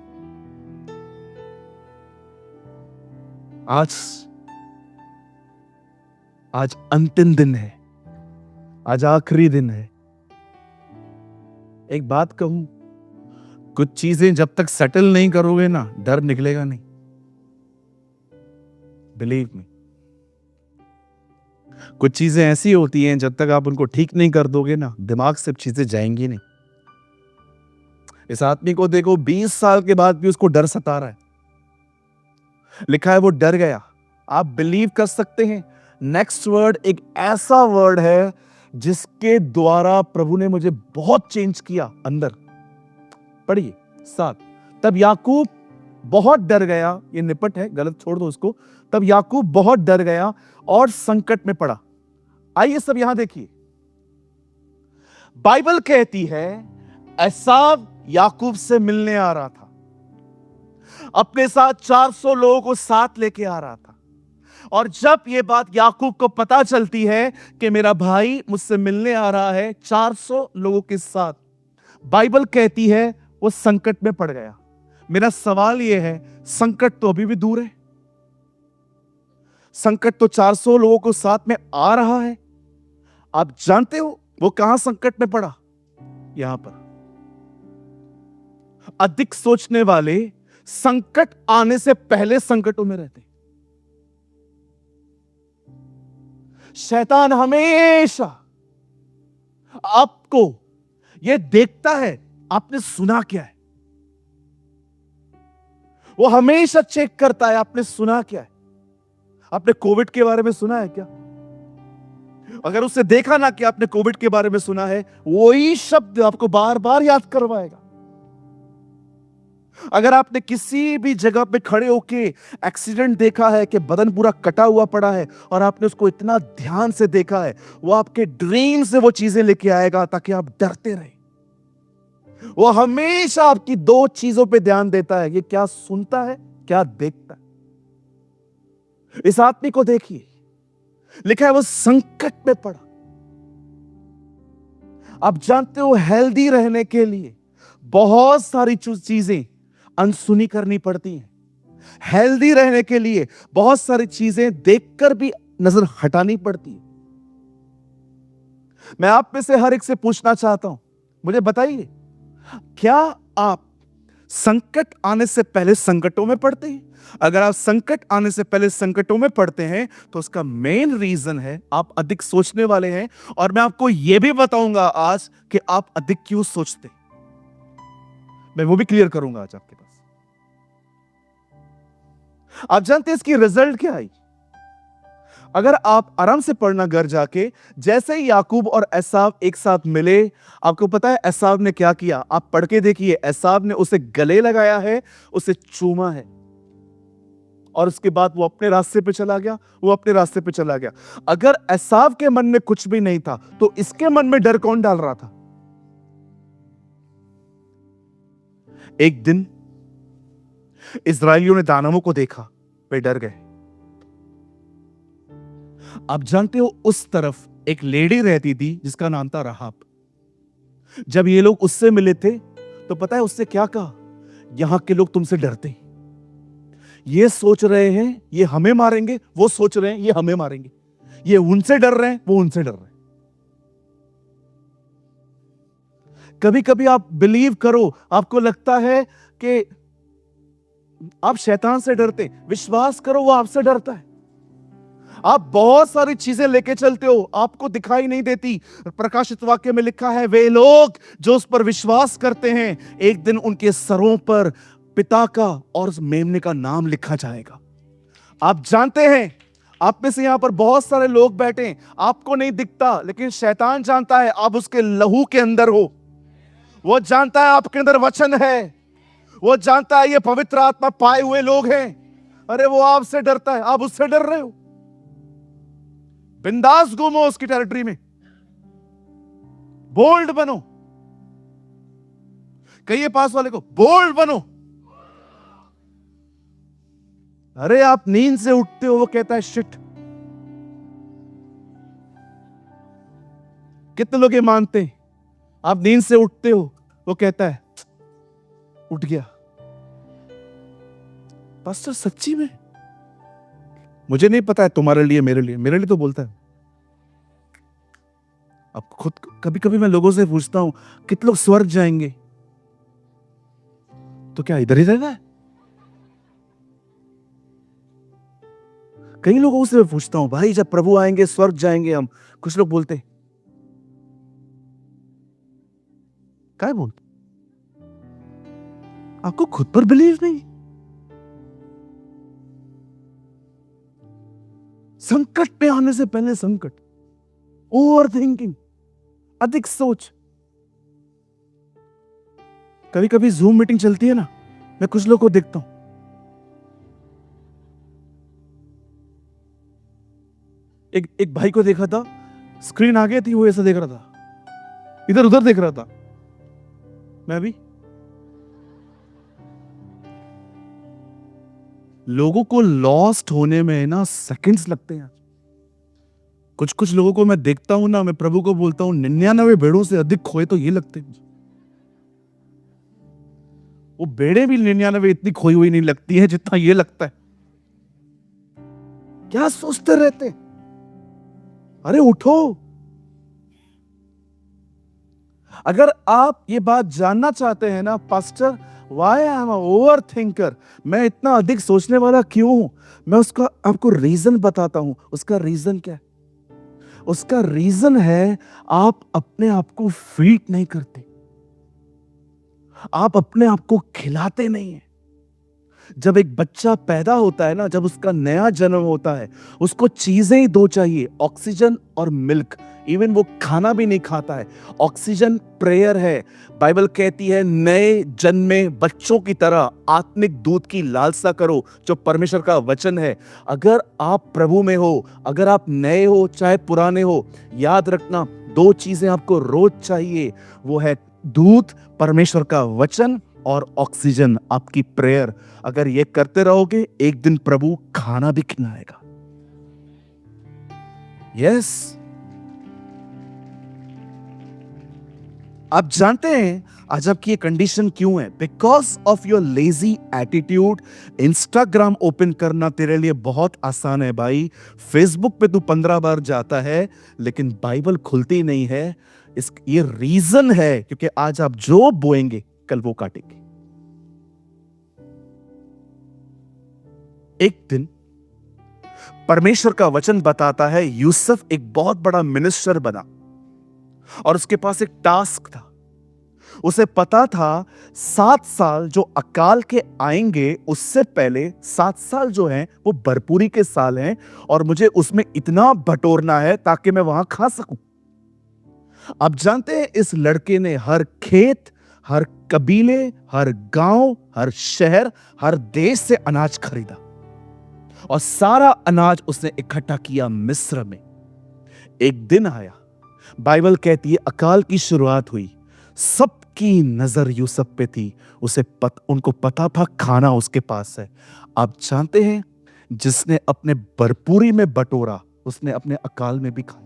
आज अंतिम दिन है, आज आखिरी दिन है। एक बात कहूं, कुछ चीजें जब तक सेटल नहीं करोगे ना, डर निकलेगा नहीं। बिलीव मी, कुछ चीजें ऐसी होती हैं जब तक आप उनको ठीक नहीं कर दोगे ना, दिमाग से चीजें जाएंगी नहीं। इस आदमी को देखो, 20 साल के बाद भी उसको डर सता रहा है। लिखा है वो डर गया। आप बिलीव कर सकते हैं, नेक्स्ट वर्ड एक ऐसा वर्ड है जिसके द्वारा प्रभु ने मुझे बहुत चेंज किया अंदर। पढ़िए 7। तब याकूब बहुत डर गया, ये निपट है, गलत छोड़ दो उसको। तब याकूब बहुत डर गया और संकट में पड़ा। आइए सब यहां देखिए, बाइबल कहती है एसाव याकूब से मिलने आ रहा था, अपने साथ 400 लोगों को साथ लेके आ रहा था। और जब यह बात याकूब को पता चलती है कि मेरा भाई मुझसे मिलने आ रहा है 400 लोगों के साथ, बाइबल कहती है वो संकट में पड़ गया। मेरा सवाल यह है, संकट तो अभी भी दूर है, संकट तो 400 लोगों को साथ में आ रहा है। आप जानते हो वो कहां संकट में पड़ा? यहां पर अधिक सोचने वाले संकट आने से पहले संकटों में रहते। शैतान हमेशा आपको यह देखता है आपने सुना क्या है, वो हमेशा चेक करता है आपने सुना क्या है। आपने कोविड के बारे में सुना है क्या? अगर उसने देखा ना कि आपने कोविड के बारे में सुना है, वही शब्द आपको बार बार याद करवाएगा। अगर आपने किसी भी जगह पे खड़े होके एक्सीडेंट देखा है कि बदन पूरा कटा हुआ पड़ा है और आपने उसको इतना ध्यान से देखा है, वो आपके ड्रीम से वो चीजें लेके आएगा ताकि आप डरते रहे। वो हमेशा आपकी दो चीजों पे ध्यान देता है, ये क्या सुनता है, क्या देखता है। इस आदमी को देखिए, लिखा है वो संकट में पड़ा। आप जानते हो हेल्दी रहने के लिए बहुत सारी चीजें अनसुनी करनी पड़ती हैं। हेल्दी रहने के लिए बहुत सारी चीजें देखकर भी नजर हटानी पड़ती है। मैं आप में से हर एक से पूछना चाहता हूं, मुझे बताइए, क्या आप संकट आने से पहले संकटों में पड़ते हैं? अगर आप संकट आने से पहले संकटों में पड़ते हैं तो उसका मेन रीजन है आप अधिक सोचने वाले हैं। और मैं आपको यह भी बताऊंगा आज कि आप अधिक क्यों सोचते, मैं वो भी क्लियर करूंगा आज आपके पास। आप जानते हैं इसकी रिजल्ट क्या आई? अगर आप आराम से पढ़ना घर जाके, जैसे ही याकूब और एसाव एक साथ मिले, आपको पता है एसाव ने क्या किया? आप पढ़ के देखिए। एसाव ने उसे गले लगाया है, उसे चूमा है, और उसके बाद वो अपने रास्ते पे चला गया। वो अपने रास्ते पे चला गया। अगर एसाव के मन में कुछ भी नहीं था तो इसके मन में डर कौन डाल रहा था? एक दिन इस्राएलियों ने दानवों को देखा, वे डर गए। आप जानते हो उस तरफ एक लेडी रहती थी जिसका नाम था राहाब। जब ये लोग उससे मिले थे तो पता है उससे क्या कहा? यहां के लोग तुमसे डरते हैं, ये सोच रहे हैं ये हमें मारेंगे, वो सोच रहे हैं ये हमें मारेंगे, ये उनसे डर रहे हैं, वो उनसे डर रहे हैं। कभी कभी आप बिलीव करो, आपको लगता है कि आप शैतान से डरते, विश्वास करो वो आपसे डरता है। आप बहुत सारी चीजें लेके चलते हो, आपको दिखाई नहीं देती। प्रकाशित वाक्य में लिखा है, वे लोग जो उस पर विश्वास करते हैं, एक दिन उनके सरों पर पिता का और उस मेमने का नाम लिखा जाएगा। आप जानते हैं, आप में से यहां पर बहुत सारे लोग बैठे हैं, आपको नहीं दिखता, लेकिन शैतान जानता है आप उसके लहू के अंदर हो। वो जानता है आपके अंदर वचन है, वो जानता है ये पवित्र आत्मा पाए हुए लोग हैं। अरे वो आपसे डरता है, आप उससे डर रहे हो। बिंदास घूमो उसकी टेरिटरी में, बोल्ड बनो। कहिए पास वाले को, बोल्ड बनो। अरे आप नींद से उठते हो, वो कहता है शिट। कितने लोग ये मानते हैं? आप नींद से उठते हो, वो कहता है उठ गया। पास्टर सच्ची में? मुझे नहीं पता है तुम्हारे लिए, मेरे लिए तो बोलता है। अब खुद कभी कभी मैं लोगों से पूछता हूं, कितने लोग स्वर्ग जाएंगे? तो क्या इधर ही रहना है? कई लोगों से मैं पूछता हूं, भाई जब प्रभु आएंगे स्वर्ग जाएंगे हम। कुछ लोग बोलते क्या बोलते? आपको खुद पर बिलीव नहीं? संकट पे आने से पहले संकट, ओवर थिंकिंग, अधिक सोच। कभी कभी जूम मीटिंग चलती है ना, मैं कुछ लोगों को देखता हूं, एक भाई को देखा था, स्क्रीन आगे थी, वो ऐसा देख रहा था, इधर उधर देख रहा था। मैं भी लोगों को लॉस्ट होने में ना सेकंड्स लगते हैं। कुछ लोगों को मैं देखता हूं ना, मैं प्रभु को बोलता हूं 99 भेड़ों से अधिक खोए तो ये लगते हैं। वो भेड़ें भी 99 इतनी खोई हुई नहीं लगती है जितना ये लगता है। क्या सोचते रहते? अरे उठो। अगर आप ये बात जानना चाहते हैं ना, pastor why I am over thinker, मैं इतना अधिक सोचने वाला क्यों हूं, मैं उसका आपको रीजन बताता हूं। उसका रीजन क्या है? उसका रीजन है आप अपने आप को फीड नहीं करते, आप अपने आप को खिलाते नहीं हैं। जब एक बच्चा पैदा होता है ना, जब उसका नया जन्म होता है, उसको चीजें ही दो चाहिए, ऑक्सीजन और मिल्क। इवन वो खाना भी नहीं खाता है। ऑक्सीजन प्रेयर है। बाइबल कहती है नए जन्मे बच्चों की तरह आत्मिक दूध की लालसा करो, जो परमेश्वर का वचन है। अगर आप प्रभु में हो, अगर आप नए हो चाहे पुराने हो, याद रखना 2 चीजें आपको रोज चाहिए, वो है दूध, परमेश्वर का वचन, और ऑक्सीजन, आपकी प्रेयर। अगर ये करते रहोगे, एक दिन प्रभु खाना भी खिलाएगा। यस, आप जानते हैं आज आपकी ये कंडीशन क्यों है? Because of your lazy attitude. Instagram open करना तेरे लिए बहुत आसान है भाई। फेसबुक पे तू 15 बार जाता है, लेकिन बाइबल खुलती नहीं है। ये रीजन है क्योंकि आज आप जो बोएंगे कल वो काटेंगे। एक दिन परमेश्वर का वचन बताता है, यूसुफ एक बहुत बड़ा मिनिस्टर बना और उसके पास एक टास्क था। उसे पता था 7 साल जो अकाल के आएंगे, उससे पहले 7 साल जो हैं वो भरपूरी के साल हैं, और मुझे उसमें इतना बटोरना है ताकि मैं वहां खा सकूं। आप जानते हैं इस लड़के ने हर खेत, हर कबीले, हर गांव, हर शहर, हर देश से अनाज खरीदा और सारा अनाज उसने इकट्ठा किया मिस्र में। एक दिन आया, बाइबल कहती है अकाल की शुरुआत हुई, सबकी नजर यूसुफ पे थी। उनको पता था खाना उसके पास है। आप जानते हैं जिसने अपने भरपूरी में बटोरा, उसने अपने अकाल में भी खाया।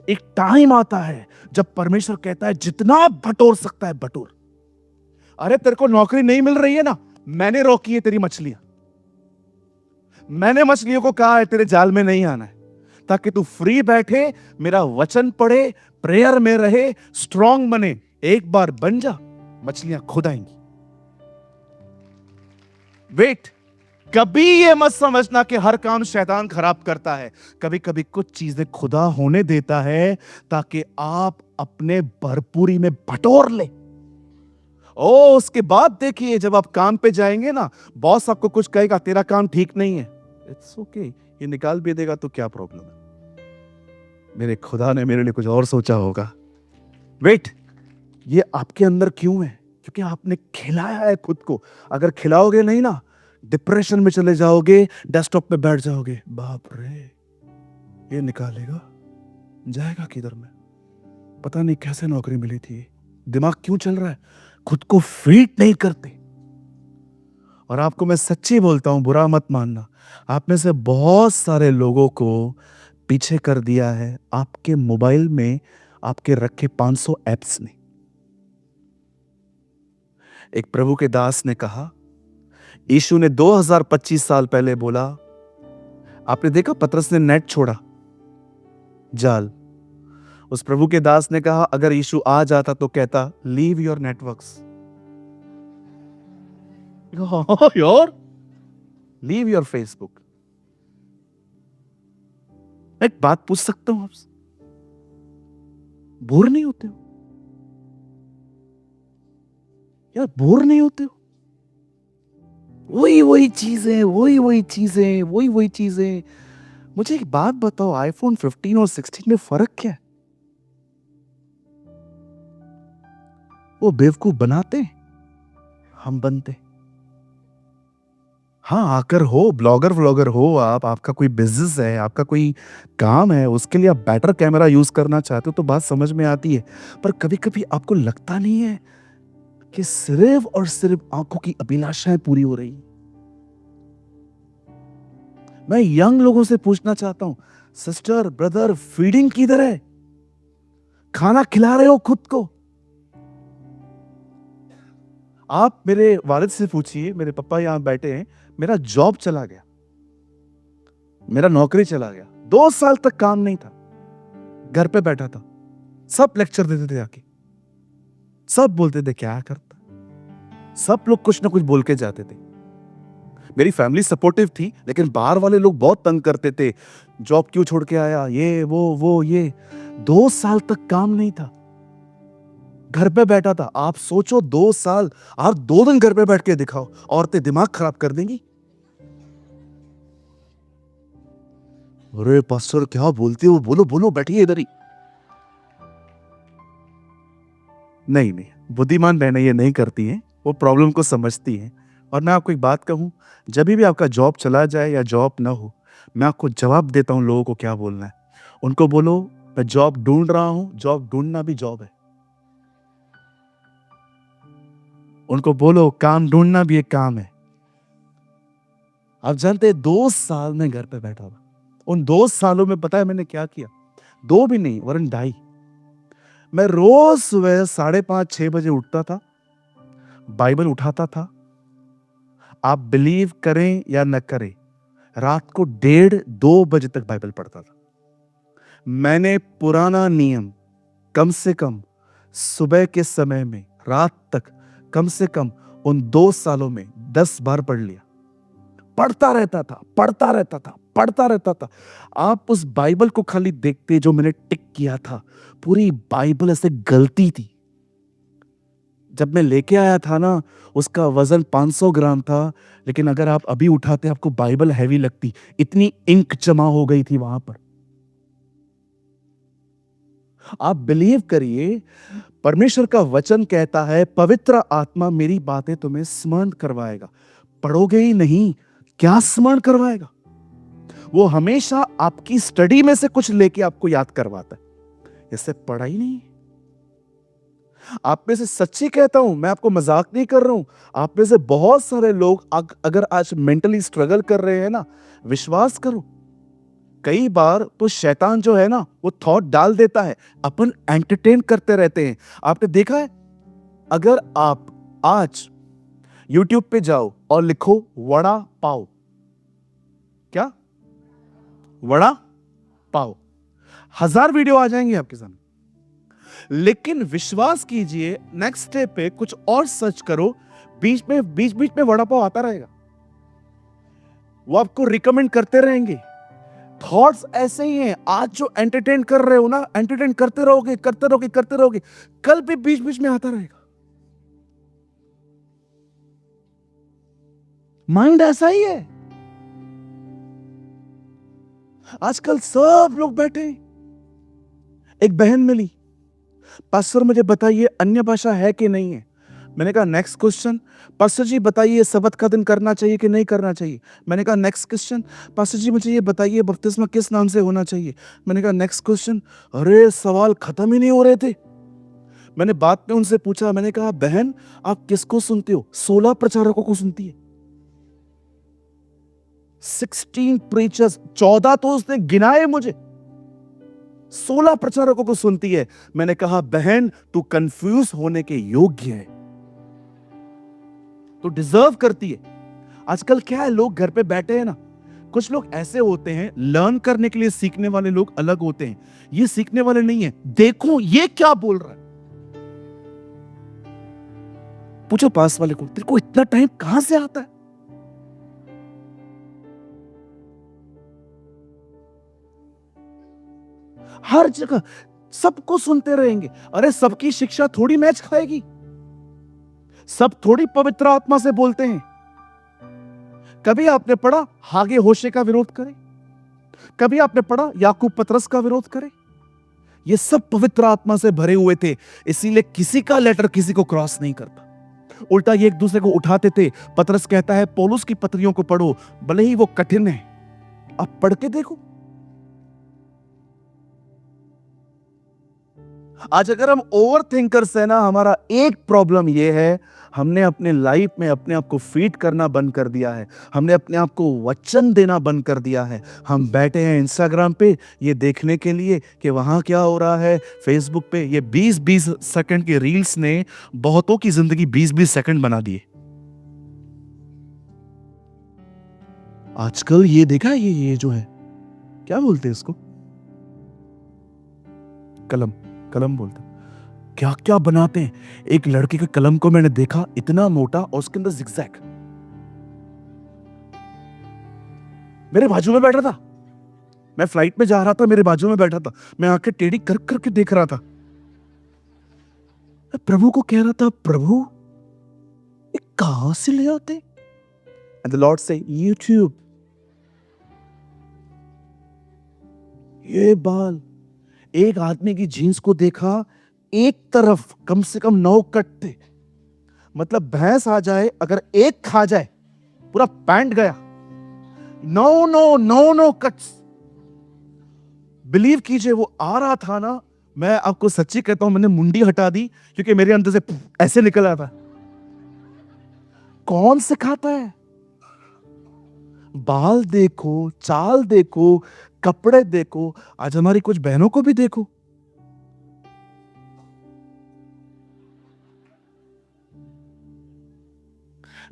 एक टाइम आता है जब परमेश्वर कहता है जितना बटोर सकता है बटोर। अरे तेरे को नौकरी नहीं मिल रही है ना, मैंने रोकी है तेरी मछलियां। मैंने मछलियों को कहा है तेरे जाल में नहीं आना है, ताकि तू फ्री बैठे, मेरा वचन पढ़े, प्रेयर में रहे, स्ट्रांग बने। एक बार बन जा, मछलियां खुद आएंगी। वेट, कभी ये मत समझना कि हर काम शैतान खराब करता है। कभी कभी कुछ चीजें खुदा होने देता है ताकि आप अपने भरपूरी में बटोर ले। ओ, उसके बाद देखिए जब आप काम पे जाएंगे ना, बॉस आपको कुछ कहेगा, तेरा काम ठीक नहीं है, इट्स ओके, ये निकाल भी देगा तो क्या प्रॉब्लम है, मेरे खुदा ने मेरे लिए कुछ और सोचा होगा। वेट, ये आपके अंदर क्यों है? क्योंकि आपने खिलाया है खुद को। अगर खिलाओगे नहीं ना, डिप्रेशन में चले जाओगे, डेस्कटॉप पे बैठ जाओगे, बाप रे ये निकालेगा, जाएगा किधर में, पता नहीं कैसे नौकरी मिली थी, दिमाग क्यों चल रहा है, खुद को फीड नहीं करते। और आपको मैं सच्ची बोलता हूं, बुरा मत मानना, आप में से बहुत सारे लोगों को पीछे कर दिया है आपके मोबाइल में आपके रखे 500 ऐप्स ने। एक प्रभु के दास ने कहा, यीशु ने 2025 साल पहले बोला, आपने देखा पतरस ने नेट छोड़ा, जाल। उस प्रभु के दास ने कहा अगर यीशु आ जाता तो कहता leave your networks, your leave your Facebook. एक बात पूछ सकता हूं आपसे, बोर नहीं होते हो यार? बोर नहीं होते हो? वही चीजें, वही चीजें। मुझे एक बात बताओ, आईफोन 15 और 16 में फर्क क्या है? वो बेवकूफ बनाते, हम बनते। हाँ, आकर हो ब्लॉगर व्लॉगर हो आप, आपका कोई बिजनेस है, आपका कोई काम है, उसके लिए आप बेटर कैमरा यूज करना चाहते हो तो बात समझ में आती है। पर कभी कभी आपको लगता नहीं है कि सिर्फ और सिर्फ आंखों की अभिलाषाएं पूरी हो रही। मैं यंग लोगों से पूछना चाहता हूं, सिस्टर ब्रदर, फीडिंग किधर है? खाना खिला रहे हो खुद को? आप मेरे वालिद से पूछिए, मेरे पापा यहां बैठे हैं, मेरा जॉब चला गया, मेरा नौकरी चला गया, 2 साल तक काम नहीं था, घर पे बैठा था, सब लेक्चर देते थे आके, सब बोलते थे क्या करता, सब लोग कुछ ना कुछ बोल के जाते थे। मेरी फैमिली सपोर्टिव थी, लेकिन बाहर वाले लोग बहुत तंग करते थे, जॉब क्यों छोड़ के आया, ये वो ये। 2 साल तक काम नहीं था, घर पे बैठा था। आप सोचो 2 साल, आप 2 दिन घर पे बैठ के दिखाओ, औरतें दिमाग खराब कर देंगी। अरे पास्टर क्या बोलते हो, बोलो बोलो, बैठिए इधर ही। नहीं नहीं, बुद्धिमान बहनें ये नहीं करती हैं, वो प्रॉब्लम को समझती हैं। और मैं आपको एक बात कहूं, जब भी आपका जॉब चला जाए या जॉब ना हो, मैं आपको जवाब देता हूं लोगों को क्या बोलना है। उनको बोलो मैं जॉब ढूंढ रहा हूं, जॉब ढूंढना भी जॉब है। उनको बोलो काम ढूंढना भी एक काम है। आप जानते हैं 2 साल में घर पे बैठा था। उन 2 सालों में पता है मैंने क्या किया? 2 भी नहीं वरन 2.5। मैं रोज सुबह 5:30-6 बजे उठता था, बाइबल उठाता था। आप बिलीव करें या न करें, रात को 1:30-2 बजे तक बाइबल पढ़ता था। मैंने पुराना नियम कम से कम सुबह के समय में रात तक कम से कम उन 2 सालों में 10 बार पढ़ लिया। पढ़ता रहता था, पढ़ता रहता था, पढ़ता रहता था। आप उस बाइबल को खाली देखते जो मैंने टिक किया था, पूरी बाइबल ऐसे गलती थी। जब मैं लेके आया था ना, उसका वजन 500 ग्राम था, लेकिन अगर आप अभी उठाते आपको बाइबल हैवी लगती, इतनी इंक जमा हो गई थी वहां पर। आप बिलीव करिए, परमेश्वर का वचन कहता है पवित्र आत्मा मेरी बातें तुम्हें स्मरण करवाएगा। पढ़ोगे ही नहीं, क्या स्मरण करवाएगा? वो हमेशा आपकी स्टडी में से कुछ लेके आपको याद करवाता है। इससे पढ़ा ही नहीं। आप में से सच्ची कहता हूं, मैं आपको मजाक नहीं कर रहा हूं, आप में से बहुत सारे लोग अगर आज मेंटली स्ट्रगल कर रहे हैं ना, विश्वास करो, कई बार तो शैतान जो है ना, वो थॉट डाल देता है, अपन एंटरटेन करते रहते हैं। आपने देखा है, अगर आप आज YouTube पे जाओ और लिखो वड़ा पाव, क्या वड़ा पाव, 1000 वीडियो आ जाएंगे आपके सामने। लेकिन विश्वास कीजिए, नेक्स्ट स्टेप पे कुछ और सर्च करो, बीच में वड़ा पाव आता रहेगा। वो आपको रिकमेंड करते रहेंगे। थॉट्स ऐसे ही हैं। आज जो एंटरटेन कर रहे हो ना, एंटरटेन करते रहोगे, करते रहोगे, करते रहोगे, कल भी बीच में आता रहेगा। माइंड ऐसा ही है। आजकल सब लोग बैठे हैं। एक बहन मिली, पास्टर मुझे बताइए अन्य भाषा है कि नहीं है। मैंने कहा नेक्स्ट क्वेश्चन। पास्टर जी बताइए सबत का दिन करना चाहिए कि नहीं करना चाहिए। मैंने कहा नेक्स्ट क्वेश्चन। पास्टर जी मुझे ये बताइए बपतिस्मा किस नाम से होना चाहिए। मैंने कहा नेक्स्ट क्वेश्चन। अरे सवाल खत्म ही नहीं हो रहे थे। मैंने बाद में उनसे पूछा, मैंने कहा बहन आप किसको सुनते हो? 16 प्रचारकों को सुनती है। 16 प्रीचर्स, 14 तो उसने गिनाए मुझे, 16 प्रचारकों को सुनती है। मैंने कहा बहन तू कंफ्यूज होने के योग्य है, तो डिजर्व करती है। आजकल क्या है, लोग घर पे बैठे हैं ना, कुछ लोग ऐसे होते हैं, लर्न करने के लिए सीखने वाले लोग अलग होते हैं, ये सीखने वाले नहीं है। देखो ये क्या बोल रहा है, पूछो पास वाले को, तेरे को इतना टाइम कहां से आता है? हर जगह सबको सुनते रहेंगे। अरे सबकी शिक्षा थोड़ी मैच खाएगी, सब थोड़ी पवित्र आत्मा से बोलते हैं। कभी आपने पढ़ा हागे होशे का विरोध करे? कभी आपने पढ़ा याकूब पतरस का विरोध करे? ये सब पवित्र आत्मा से भरे हुए थे, इसीलिए किसी का लेटर किसी को क्रॉस नहीं करता। उल्टा ये एक दूसरे को उठाते थे। पतरस कहता है पौलुस की पत्रियों को पढ़ो, भले ही वो कठिन है, आप पढ़ के देखो। आज अगर हम ओवर थिंकर्स है ना, हमारा एक प्रॉब्लम ये है, हमने अपने लाइफ में अपने आप को फीड करना बंद कर दिया है। हमने अपने आप को वचन देना बंद कर दिया है। हम बैठे हैं इंस्टाग्राम पे ये देखने के लिए कि वहां क्या हो रहा है, फेसबुक पे ये 20-20 सेकंड के रील्स ने बहुतों की जिंदगी 20-20 सेकंड बना दिए। आजकल ये देखा है, ये जो है क्या बोलते हैं इसको, कलम बोलते, क्या क्या बनाते हैं। एक लड़के के कलम को मैंने देखा, इतना मोटा और उसके अंदर जिगजैग। मेरे बाजू में बैठा था, मैं फ्लाइट में जा रहा था, मेरे बाजू में बैठा था, मैं आंखें टेढ़ी कर करके देख रहा था। मैं प्रभु को कह रहा था, प्रभु ये कहां से ले आते? एंड द लॉर्ड से, यूट्यूब। ये बाल, एक आदमी की जीन्स को देखा, एक तरफ कम से कम 9 कट थे। मतलब भैंस आ जाए, अगर एक खा जाए पूरा पैंट गया। 9 कट्स। बिलीव कीजिए, वो आ रहा था ना, मैं आपको सच्ची कहता हूं, मैंने मुंडी हटा दी क्योंकि मेरे अंदर से ऐसे निकल आता। कौन सिखाता है? बाल देखो, चाल देखो, कपड़े देखो। आज हमारी कुछ बहनों को भी देखो,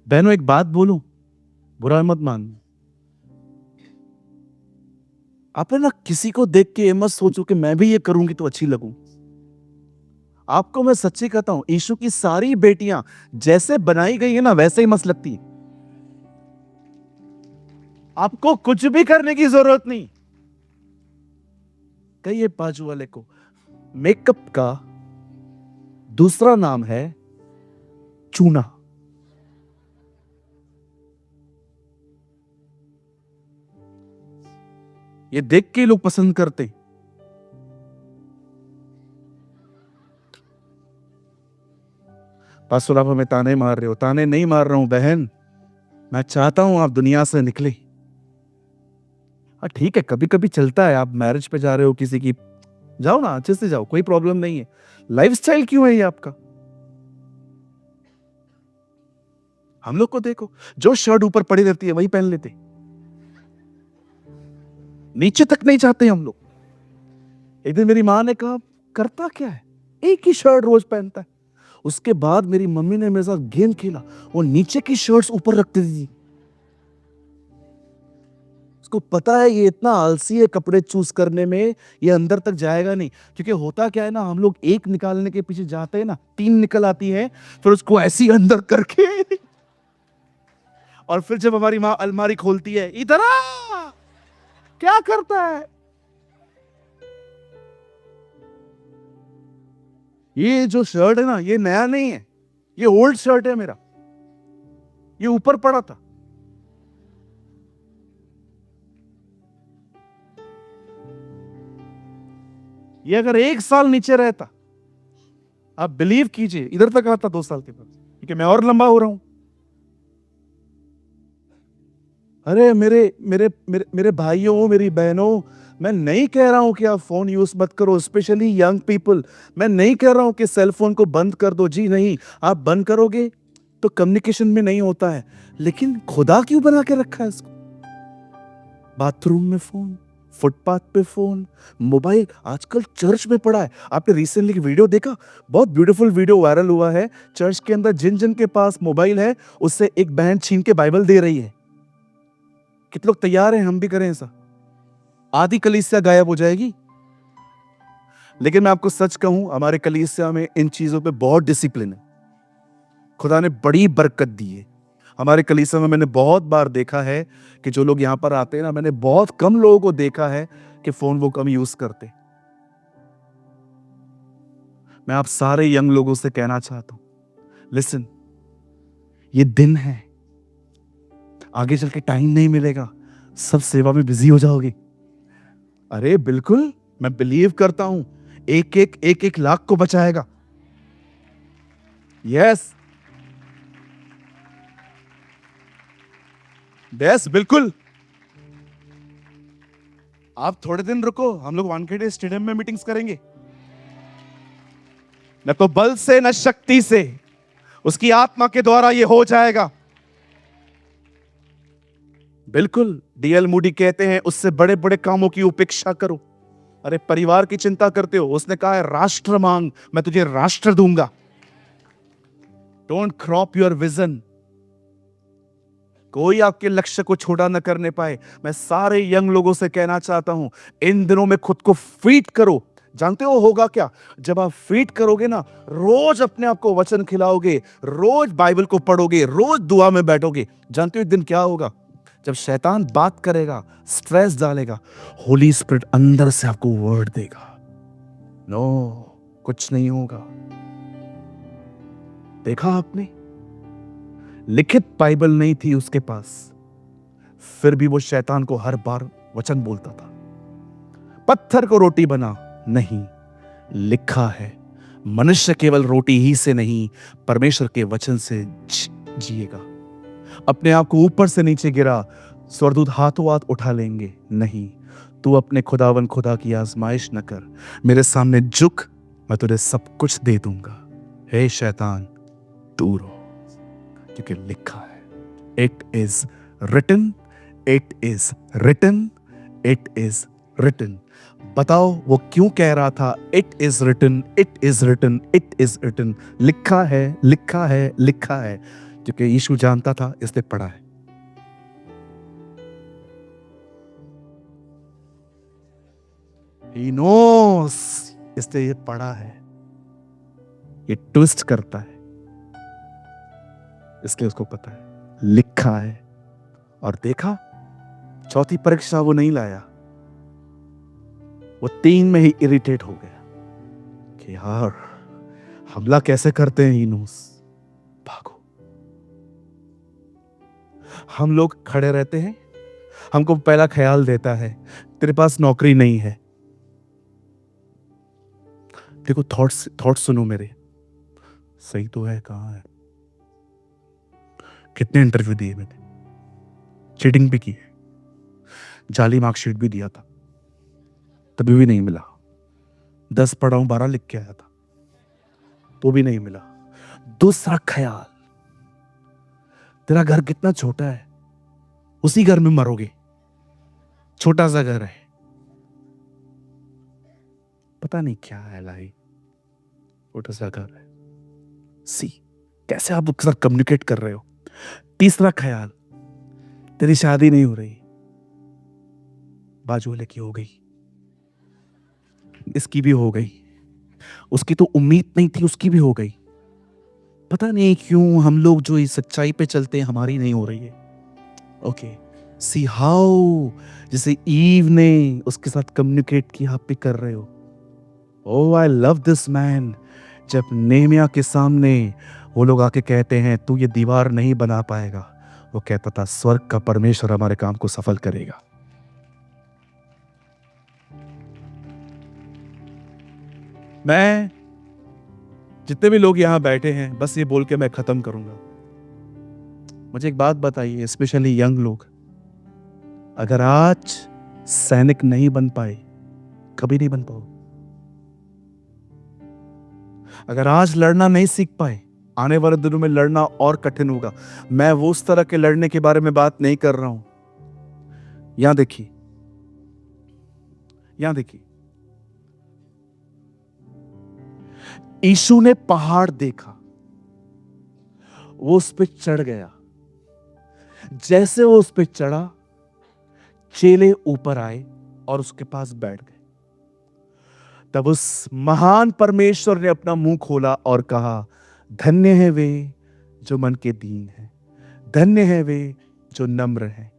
बहनों एक बात बोलूं, बुरा मत मानना। आपने ना किसी को देख के ये मत सोचो कि मैं भी ये करूंगी तो अच्छी लगूं। आपको मैं सच्ची कहता हूं, यीशु की सारी बेटियां जैसे बनाई गई है ना, वैसे ही मस्त लगती है। आपको कुछ भी करने की जरूरत नहीं। कहिए बाजू वाले को, मेकअप का दूसरा नाम है चूना। ये देख के लोग पसंद करते। पास्टर आप हमें ताने मार रहे हो। ताने नहीं मार रहा हूं बहन, मैं चाहता हूं आप दुनिया से निकले। हाँ ठीक है, कभी कभी चलता है, आप मैरिज पे जा रहे हो किसी की, जाओ ना, अच्छे से जाओ, कोई प्रॉब्लम नहीं है। लाइफस्टाइल क्यों है ये आपका? हम लोग को देखो, जो शर्ट ऊपर पड़ी रहती है वही पहन लेते, नीचे तक नहीं चाहते हम लोग। एक दिन मेरी मां ने कहा, करता क्या है, एक ही शर्ट रोज पहनता है। उसके बाद मेरी मम्मी ने मेरे साथ गेम खेला, वो नीचे की शर्ट्स ऊपर रखती थी। उसको पता है ये इतना आलसी है कपड़े चूज करने में, ये अंदर तक जाएगा नहीं। क्योंकि होता क्या है ना, हम लोग एक निकालने के पीछे जाते हैं ना, 3 निकल आती है, फिर उसको ऐसी अंदर करके और फिर जब हमारी मां अलमारी खोलती है, इधर आ, क्या करता है? ये जो शर्ट है ना, ये नया नहीं है, ये ओल्ड शर्ट है मेरा, ये ऊपर पड़ा था। ये अगर 1 साल नीचे रहता, आप बिलीव कीजिए, इधर तक आता 2 साल के बाद, क्योंकि मैं और लंबा हो रहा हूं। अरे मेरे मेरे मेरे मेरे भाइयों, मेरी बहनों, मैं नहीं कह रहा हूं कि आप फोन यूज मत करो, स्पेशली यंग पीपल। मैं नहीं कह रहा हूं कि सेल फोन को बंद कर दो, जी नहीं। आप बंद करोगे तो कम्युनिकेशन में नहीं होता है, लेकिन खुदा क्यों बना के रखा है इसको? बाथरूम में फोन, फुटपाथ पे फोन, मोबाइल आजकल चर्च में पड़ा है। आपने रिसेंटली वीडियो देखा, बहुत ब्यूटीफुल वीडियो वायरल हुआ है। चर्च के अंदर जिन जिन के पास मोबाइल है, उससे एक बहन छीन के बाइबल दे रही है। कितने लोग तैयार हैं हम भी करें ऐसा? आधी कलीसिया गायब हो जाएगी। लेकिन मैं आपको सच कहूं, हमारे कलीसिया में इन चीजों पे बहुत डिसिप्लिन है। खुदा ने बड़ी बरकत दी है। हमारे कलीसिया में मैंने बहुत बार देखा है कि जो लोग यहां पर आते हैं ना, मैंने बहुत कम लोगों को देखा है कि फोन वो कम यूज करते। मैं आप सारे यंग लोगों से कहना चाहता हूं, लिसन, ये दिन है, आगे चल के टाइम नहीं मिलेगा, सब सेवा में बिजी हो जाओगे। अरे बिल्कुल, मैं बिलीव करता हूं एक लाख को बचाएगा। यस यस, बिल्कुल। आप थोड़े दिन रुको, हम लोग वानखेड़े स्टेडियम में मीटिंग्स करेंगे। न तो बल से न शक्ति से, उसकी आत्मा के द्वारा ये हो जाएगा। बिल्कुल, डीएल मूडी कहते हैं, उससे बड़े बड़े कामों की उपेक्षा करो। अरे परिवार की चिंता करते हो, उसने कहा है राष्ट्र मांग, मैं तुझे राष्ट्र दूंगा। Don't crop your vision. कोई आपके लक्ष्य को छोटा न करने पाए। मैं सारे यंग लोगों से कहना चाहता हूं, इन दिनों में खुद को फीट करो। जानते हो होगा क्या? जब आप फीट करोगे ना, रोज अपने आप को वचन खिलाओगे, रोज बाइबल को पढ़ोगे, रोज दुआ में बैठोगे, जानते हो एक दिन क्या होगा? जब शैतान बात करेगा, स्ट्रेस डालेगा, होली स्पिरिट अंदर से आपको वर्ड देगा। नो, कुछ नहीं होगा। देखा आपने, लिखित बाइबल नहीं थी उसके पास, फिर भी वो शैतान को हर बार वचन बोलता था, पत्थर को रोटी बना। नहीं, लिखा है मनुष्य केवल रोटी ही से नहीं परमेश्वर के वचन से जिएगा। अपने आप को ऊपर से नीचे गिरा, स्वर्गदूत हाथों हाथ उठा लेंगे। नहीं, तू अपने खुदावन खुदा की आजमाइश न कर, मेरे सामने झुक, मैं तुझे सब कुछ दे दूंगा। हे शैतान, दूर हो, क्योंकि लिखा है, it is written, it is written, it is written. बताओ वो क्यों कह रहा था it is written, it is written, it is written? लिखा है, लिखा है, लिखा है, क्योंकि यीशु जानता था इसने पढ़ा है। He knows, इसने ये पढ़ा है, ये ट्विस्ट करता है, इसलिए उसको पता है लिखा है। और देखा, चौथी परीक्षा वो नहीं लाया, वो 3 में ही इरिटेट हो गया कि यार हमला कैसे करते हैं इनोस, भागो। हम लोग खड़े रहते हैं, हमको पहला ख्याल देता है तेरे पास नौकरी नहीं है। देखो, थॉट्स सुनो मेरे, सही तो है, कहां है? कितने इंटरव्यू दिए मैंने, चीटिंग भी की है, जाली मार्कशीट भी दिया था, तभी भी नहीं मिला। 10 पढ़ा हूं, 12 लिख के आया था, तो भी नहीं मिला। दूसरा ख्याल, तेरा घर कितना छोटा है, उसी घर में मरोगे, छोटा सा घर है, पता नहीं क्या है लाई, छोटा सा घर है। सी, कैसे आप उसके साथ कम्युनिकेट कर रहे हो। तीसरा ख्याल, तेरी शादी नहीं हो रही, बाजू वाले की हो गई, इसकी भी हो गई, उसकी तो उम्मीद नहीं थी, उसकी भी हो गई। पता नहीं क्यों हम लोग जो इस सच्चाई पे चलते हैं, हमारी नहीं हो रही है। ओके, सी हाउ, जैसे ईव ने उसके साथ कम्युनिकेट किया, आप भी कर रहे हो। ओह, आई लव दिस मैन। जब नेहमिया के सामने वो लोग आके कहते हैं तू ये दीवार नहीं बना पाएगा, वो कहता था स्वर्ग का परमेश्वर हमारे काम को सफल करेगा। मैं, जितने भी लोग यहां बैठे हैं, बस ये बोल के मैं खत्म करूंगा। मुझे एक बात बताइए, स्पेशली यंग लोग, अगर आज सैनिक नहीं बन पाए, कभी नहीं बन पाओ। अगर आज लड़ना नहीं सीख पाए, आने वाले दिनों में लड़ना और कठिन होगा। मैं वो उस तरह के लड़ने के बारे में बात नहीं कर रहा हूं। यहां देखिए, यहां देखिए, यीशु ने पहाड़ देखा, वो उस पे चढ़ गया। जैसे वो उस पे चढ़ा, चेले ऊपर आए और उसके पास बैठ गए। तब उस महान परमेश्वर ने अपना मुंह खोला और कहा, धन्य है वे जो मन के दीन हैं, धन्य है वे जो नम्र हैं,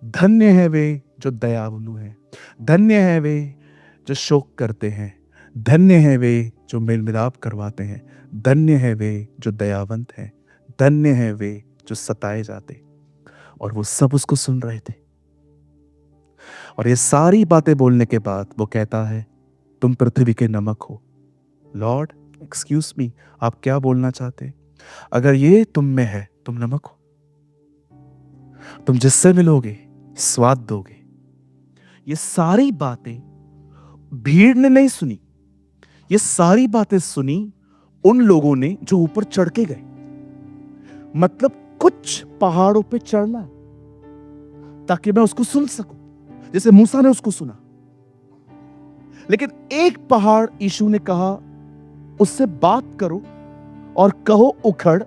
धन्य है वे जो दयालु हैं, धन्य है वे जो शोक करते हैं, धन्य है वे जो मेल मिलाप करवाते हैं, धन्य है वे जो दयावंत हैं, धन्य है वे जो सताए जाते। और वो सब उसको सुन रहे थे। और ये सारी बातें बोलने के बाद वो कहता है, तुम पृथ्वी के नमक हो। लॉर्ड, एक्सक्यूज मी, आप क्या बोलना चाहते? अगर ये तुम में है, तुम नमक हो, तुम जिससे मिलोगे स्वाद दोगे। ये सारी बातें भीड़ ने नहीं सुनी, ये सारी बातें सुनी उन लोगों ने जो ऊपर चढ़ के गए। मतलब कुछ पहाड़ों पे चढ़ना है ताकि मैं उसको सुन सकूं, जैसे मूसा ने उसको सुना। लेकिन एक पहाड़ यीशु ने कहा, उससे बात करो और कहो उखड़,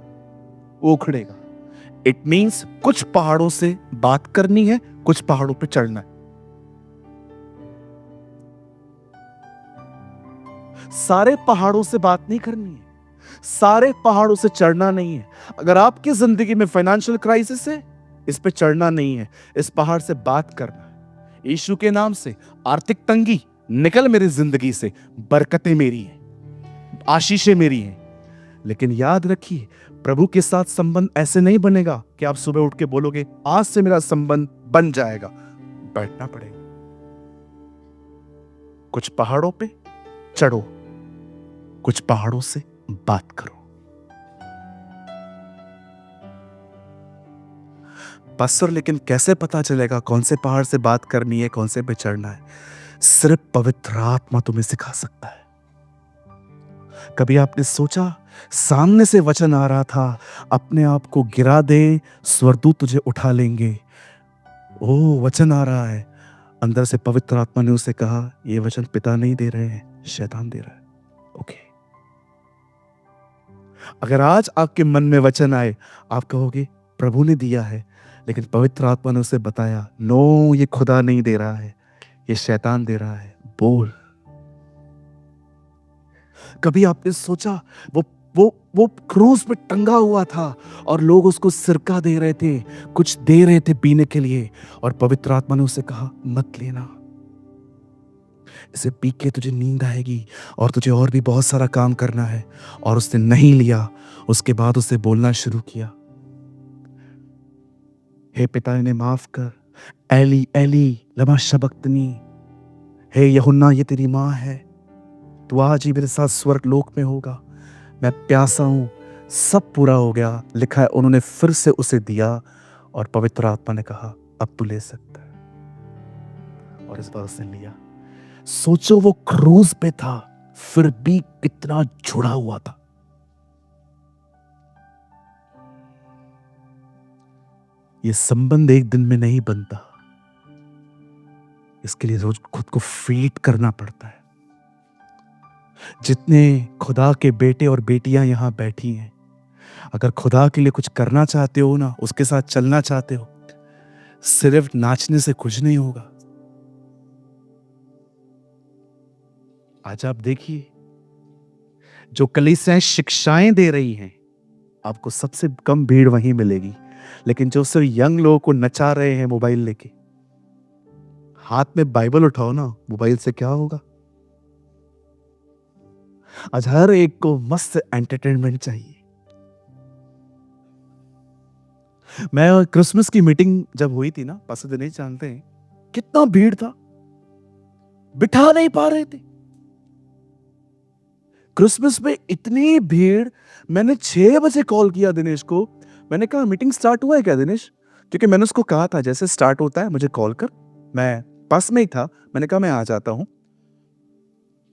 वो उखड़ेगा। इट मींस कुछ पहाड़ों से बात करनी है, कुछ पहाड़ों पे चढ़ना है। सारे पहाड़ों से बात नहीं करनी है, सारे पहाड़ों से चढ़ना नहीं है। अगर आपकी जिंदगी में फाइनेंशियल क्राइसिस है, इस पे चढ़ना नहीं है, इस पहाड़ से बात करना है। यीशु के नाम से आर्थिक तंगी निकल मेरी जिंदगी से, बरकतें मेरी हैं, आशीषें मेरी हैं। लेकिन याद रखिए, प्रभु के साथ संबंध ऐसे नहीं बनेगा कि आप सुबह उठ के बोलोगे आज से मेरा संबंध बन जाएगा। बैठना पड़ेगा, कुछ पहाड़ों पे चढ़ो, कुछ पहाड़ों से बात करो। पास्टर, लेकिन कैसे पता चलेगा कौन से पहाड़ से बात करनी है, कौन से पे चढ़ना है? सिर्फ पवित्र आत्मा तुम्हें सिखा सकता है। कभी आपने सोचा, सामने से वचन आ रहा था, अपने आप को गिरा दे, स्वर्गदूत तुझे उठा लेंगे। ओ, वचन आ रहा है, अंदर से पवित्र आत्मा ने उसे कहा, ये वचन पिता नहीं दे रहे हैं, शैतान दे रहा है। ओके, अगर आज आपके मन में वचन आए, आप कहोगे प्रभु ने दिया है, लेकिन पवित्र आत्मा ने उसे बताया, नो, ये खुदा नहीं दे रहा है, ये शैतान दे रहा है, बोल। कभी आपने सोचा, वो क्रूस पे टंगा हुआ था और लोग उसको सिरका दे रहे थे, कुछ दे रहे थे पीने के लिए, और पवित्र आत्मा ने उसे कहा, मत लेना, इसे पी के तुझे नींद आएगी और तुझे और भी बहुत सारा काम करना है। और उसने नहीं लिया। उसके बाद उसे बोलना शुरू किया, हे पिता, इन्हें माफ कर, एली एली लमा शबक्तनी, हे यूहन्ना, ये तेरी माँ है, तू आज ही मेरे साथ स्वर्ग लोक में होगा, मैं प्यासा हूं। सब पूरा हो गया, लिखा है। उन्होंने फिर से उसे दिया और पवित्र आत्मा ने कहा, अब तू ले सकता है। और इस बार उसने लिया। सोचो, वो क्रूज पे था, फिर भी कितना जुड़ा हुआ था। ये संबंध एक दिन में नहीं बनता, इसके लिए रोज खुद को फीड करना पड़ता है। जितने खुदा के बेटे और बेटियां यहां बैठी हैं, अगर खुदा के लिए कुछ करना चाहते हो ना, उसके साथ चलना चाहते हो, सिर्फ नाचने से कुछ नहीं होगा। आज आप देखिए, जो कलीसियाएं शिक्षाएं दे रही हैं, आपको सबसे कम भीड़ वहीं मिलेगी। लेकिन जो सिर्फ यंग लोगों को नचा रहे हैं मोबाइल लेके, हाथ में बाइबल उठाओ ना, मोबाइल से क्या होगा? आज हर एक को मस्त एंटरटेनमेंट चाहिए। मैं क्रिसमस की मीटिंग जब हुई थी ना, पास्टर दिनेश जानते हैं, कितना भीड़ था, बिठा नहीं पा रहे थे। क्रिसमस में इतनी भीड़, मैंने 6 बजे कॉल किया दिनेश को। मैंने कहा, मीटिंग स्टार्ट हुआ है क्या दिनेश? क्योंकि मैंने उसको कहा था जैसे स्टार्ट होता है मुझे कॉल कर। मैं पास में ही था, मैंने कहा मैं आ जाता हूं।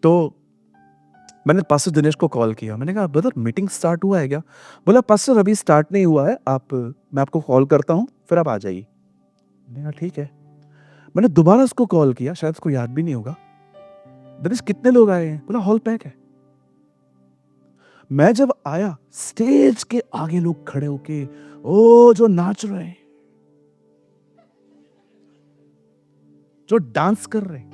तो मैंने पास्टर दिनेश को कॉल किया, मैंने कहा ब्रदर मीटिंग स्टार्ट हुआ है क्या? बोला पास्टर अभी स्टार्ट नहीं हुआ है, मैं आपको कॉल करता हूं, फिर आप आ जाइए। मैंने कहा ठीक है। मैंने दोबारा उसको कॉल किया, शायद उसको याद भी नहीं होगा। दिनेश कितने लोग आए हैं? बोला हॉल पैक है। मैं जब आया, स्टेज के आगे लोग खड़े होके ओ जो नाच रहे हैं, जो डांस कर रहे हैं।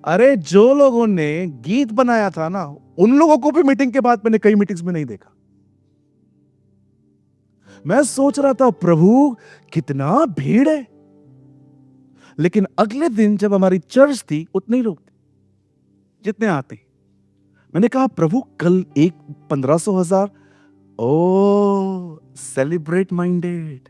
अरे जो लोगों ने गीत बनाया था ना, उन लोगों को भी मीटिंग के बाद मैंने कई मीटिंग्स में नहीं देखा। मैं सोच रहा था प्रभु कितना भीड़ है, लेकिन अगले दिन जब हमारी चर्च थी, उतने ही लोग थे जितने आते। मैंने कहा प्रभु कल 1500-1000, ओ सेलिब्रेट माइंडेड।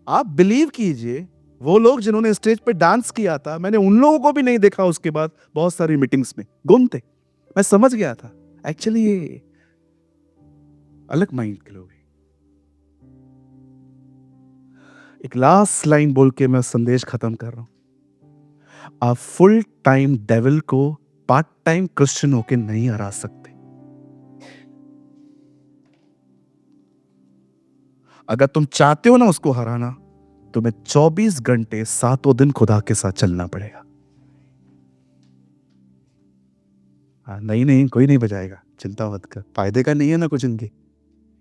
आप बिलीव कीजिए, वो लोग जिन्होंने स्टेज पे डांस किया था, मैंने उन लोगों को भी नहीं देखा उसके बाद बहुत सारी मीटिंग्स में, गुम थे। मैं समझ गया था एक्चुअली ये अलग माइंड के लोग हैं। एक लास्ट लाइन बोल के मैं संदेश खत्म कर रहा हूं। आप फुल टाइम डेविल को पार्ट टाइम क्रिश्चियन होके नहीं हरा सकते। अगर तुम चाहते हो ना उसको हराना, तुम्हें 24 घंटे 7 दिन खुदा के साथ चलना पड़ेगा। नहीं कोई नहीं बजाएगा, चिंता मत कर, फायदे का नहीं है ना कुछ इनके।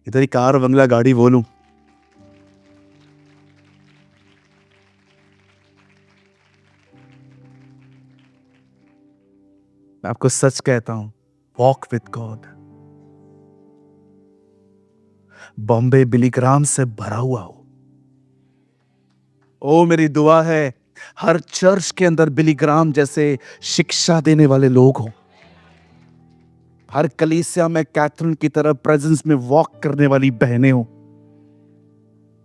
इधर ही कार बंगला गाड़ी बोलूं। मैं आपको सच कहता हूं, वॉक विद गॉड। बॉम्बे बिलीग्राम से भरा हुआ हो। ओ मेरी दुआ है हर चर्च के अंदर बिली ग्राम जैसे शिक्षा देने वाले लोग हों, हर कलीसिया में कैथरीन की तरह प्रेजेंस में वॉक करने वाली बहनें हों।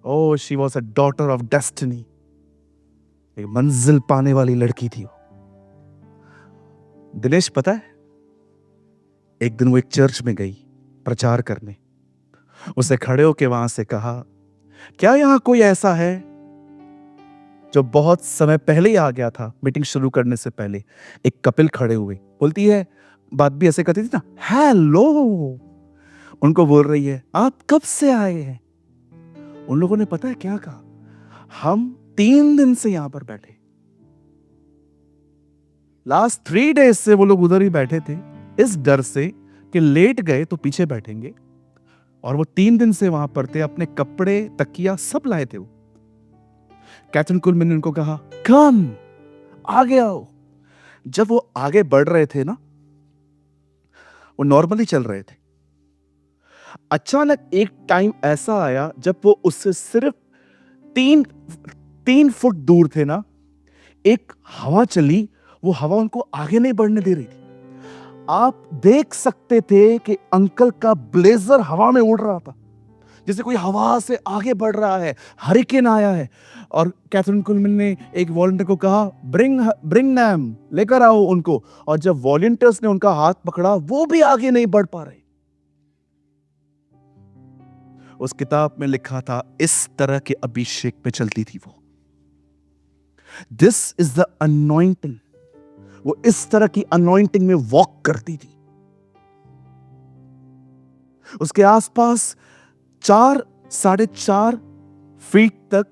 Oh, she was a daughter of destiny, एक मंजिल पाने वाली लड़की थी वो। दिनेश, पता है, एक दिन वो एक चर्च में गई प्रचार करने। उसे खड़े होके वहां से कहा, क्या यहां कोई ऐसा है जो बहुत समय पहले ही आ गया था? मीटिंग शुरू करने से पहले एक कपिल खड़े हुए, बोलती है, बात भी ऐसे करती थी ना, हेलो। उनको बोल रही है, आप कब से आए हैं? उन लोगों ने पता है क्या कहा? हम 3 दिन से यहां पर बैठे, लास्ट 3 डेज से वो लोग उधर ही बैठे थे, इस डर से कि लेट गए तो पीछे बैठेंगे। और वो 3 दिन से वहां पर थे, अपने कपड़े तकिया सब लाए थे वो। कैथरीन कुलमैन ने उनको कहा, कम, आगे आओ। जब वो आगे बढ़ रहे थे ना, वो नॉर्मली चल रहे थे, अचानक एक टाइम ऐसा आया जब वो उससे सिर्फ 3 फुट दूर थे ना, एक हवा चली, वो हवा उनको आगे नहीं बढ़ने दे रही थी। आप देख सकते थे कि अंकल का ब्लेजर हवा में उड़ रहा था, जैसे कोई हवा से आगे बढ़ रहा है, हरिकेन आया है। और कैथरीन कुलमैन ने एक वॉलंटियर को कहा, ब्रिंग नैम, लेकर आओ उनको। और जब वॉलंटियर्स ने उनका हाथ पकड़ा, वो भी आगे नहीं बढ़ पा रहे। उस किताब में लिखा था, इस तरह के अभिषेक पे चलती थी वो। This is the anointing. वो इस तरह की अनॉइंटिंग में वॉक करती थी। उसके आसपास 4-4.5 फीट तक,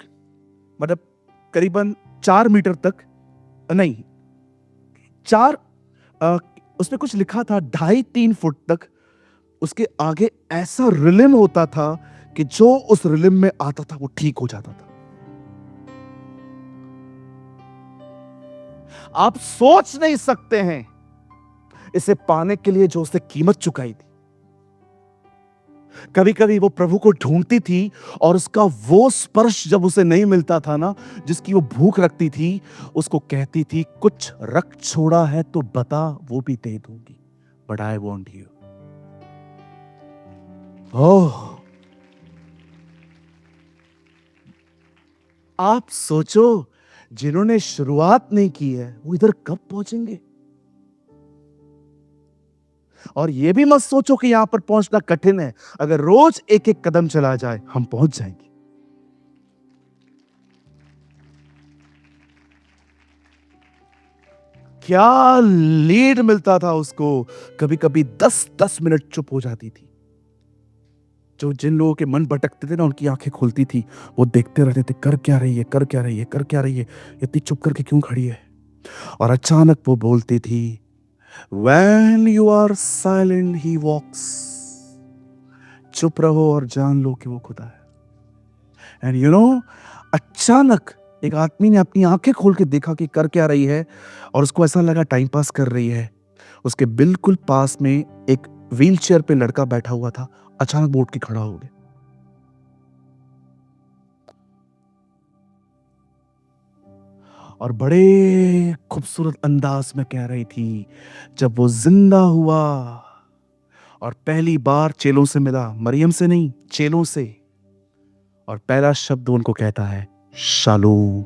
मतलब करीबन 4 मीटर तक नहीं, उसमें कुछ लिखा था 2.5-3 फुट तक उसके आगे ऐसा रिलिम होता था कि जो उस रिलिम में आता था वो ठीक हो जाता था। आप सोच नहीं सकते हैं इसे पाने के लिए जो उसने कीमत चुकाई थी। कभी कभी वो प्रभु को ढूंढती थी और उसका वो स्पर्श जब उसे नहीं मिलता था ना, जिसकी वो भूख रखती थी, उसको कहती थी, कुछ रख छोड़ा है तो बता, वो भी दे दूंगी, बट आई वॉन्ट यू। ओह, आप सोचो, जिन्होंने शुरुआत नहीं की है वो इधर कब पहुंचेंगे। और ये भी मत सोचो कि यहां पर पहुंचना कठिन है। अगर रोज एक एक कदम चला जाए, हम पहुंच जाएंगे। क्या लीड मिलता था उसको। कभी कभी 10-10 मिनट चुप हो जाती थी। जो जिन लोगों के मन भटकते थे ना, उनकी आंखें खुलती थी, वो देखते रहते थे, कर क्या रही है, कर क्या रही है, कर क्या रही है, इतनी चुप करके क्यों खड़ी है। और अचानक वो बोलती थी, When you are silent, he walks. चुप रहो और जान लो कि वो खुदा है। And you know, अचानक एक आदमी ने अपनी आंखें खोल के देखा कि कर क्या रही है, और उसको ऐसा लगा टाइम पास कर रही है। उसके बिल्कुल पास में एक व्हीलचेयर पे लड़का बैठा हुआ था। अचानक वो उठ के खड़ा हो गया। और बड़े खूबसूरत अंदाज में कह रही थी, जब वो जिंदा हुआ और पहली बार चेलों से मिला, मरियम से नहीं, चेलों से, और पहला शब्द उनको कहता है, शालोम,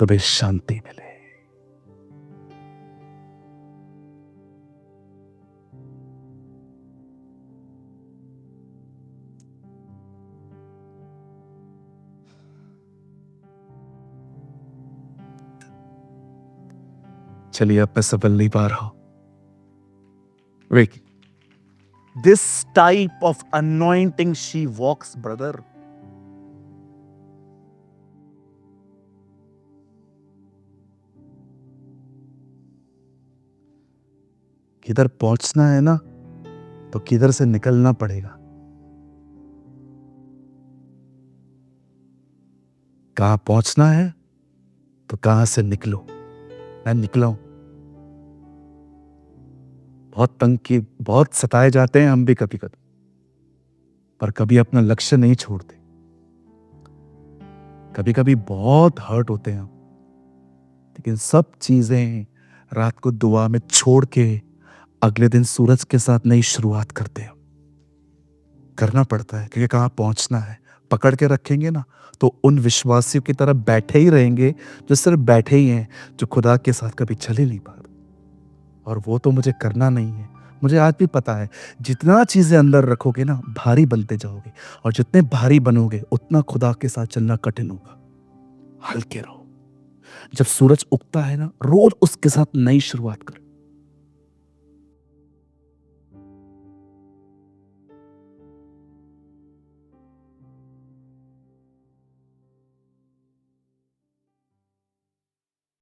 तुम्हें शांति मिले। चलिए, अब मैं संभल नहीं पा रहा हूं। Wait. This type of anointing she walks, brother. किधर पहुंचना है ना, तो किधर से निकलना पड़ेगा। कहां पहुंचना है तो कहां से निकलो। मैं निकला हूं। बहुत तंग की, बहुत सताए जाते हैं हम भी कभी कभी, पर कभी अपना लक्ष्य नहीं छोड़ते। कभी कभी बहुत हर्ट होते हैं हम, लेकिन सब चीजें रात को दुआ में छोड़ के अगले दिन सूरज के साथ नई शुरुआत करते हैं। करना पड़ता है क्योंकि कहाँ पहुंचना है। पकड़ के रखेंगे ना तो उन विश्वासियों की तरह बैठे ही रहेंगे जो सिर्फ बैठे ही हैं, जो खुदा के साथ कभी चल ही नहीं पा रहे। और वो तो मुझे करना नहीं है। मुझे आज भी पता है जितना चीजें अंदर रखोगे ना भारी बनते जाओगे, और जितने भारी बनोगे उतना खुदा के साथ चलना कठिन होगा। हल्के रहो। जब सूरज उगता है ना रोज उसके साथ नई शुरुआत करो।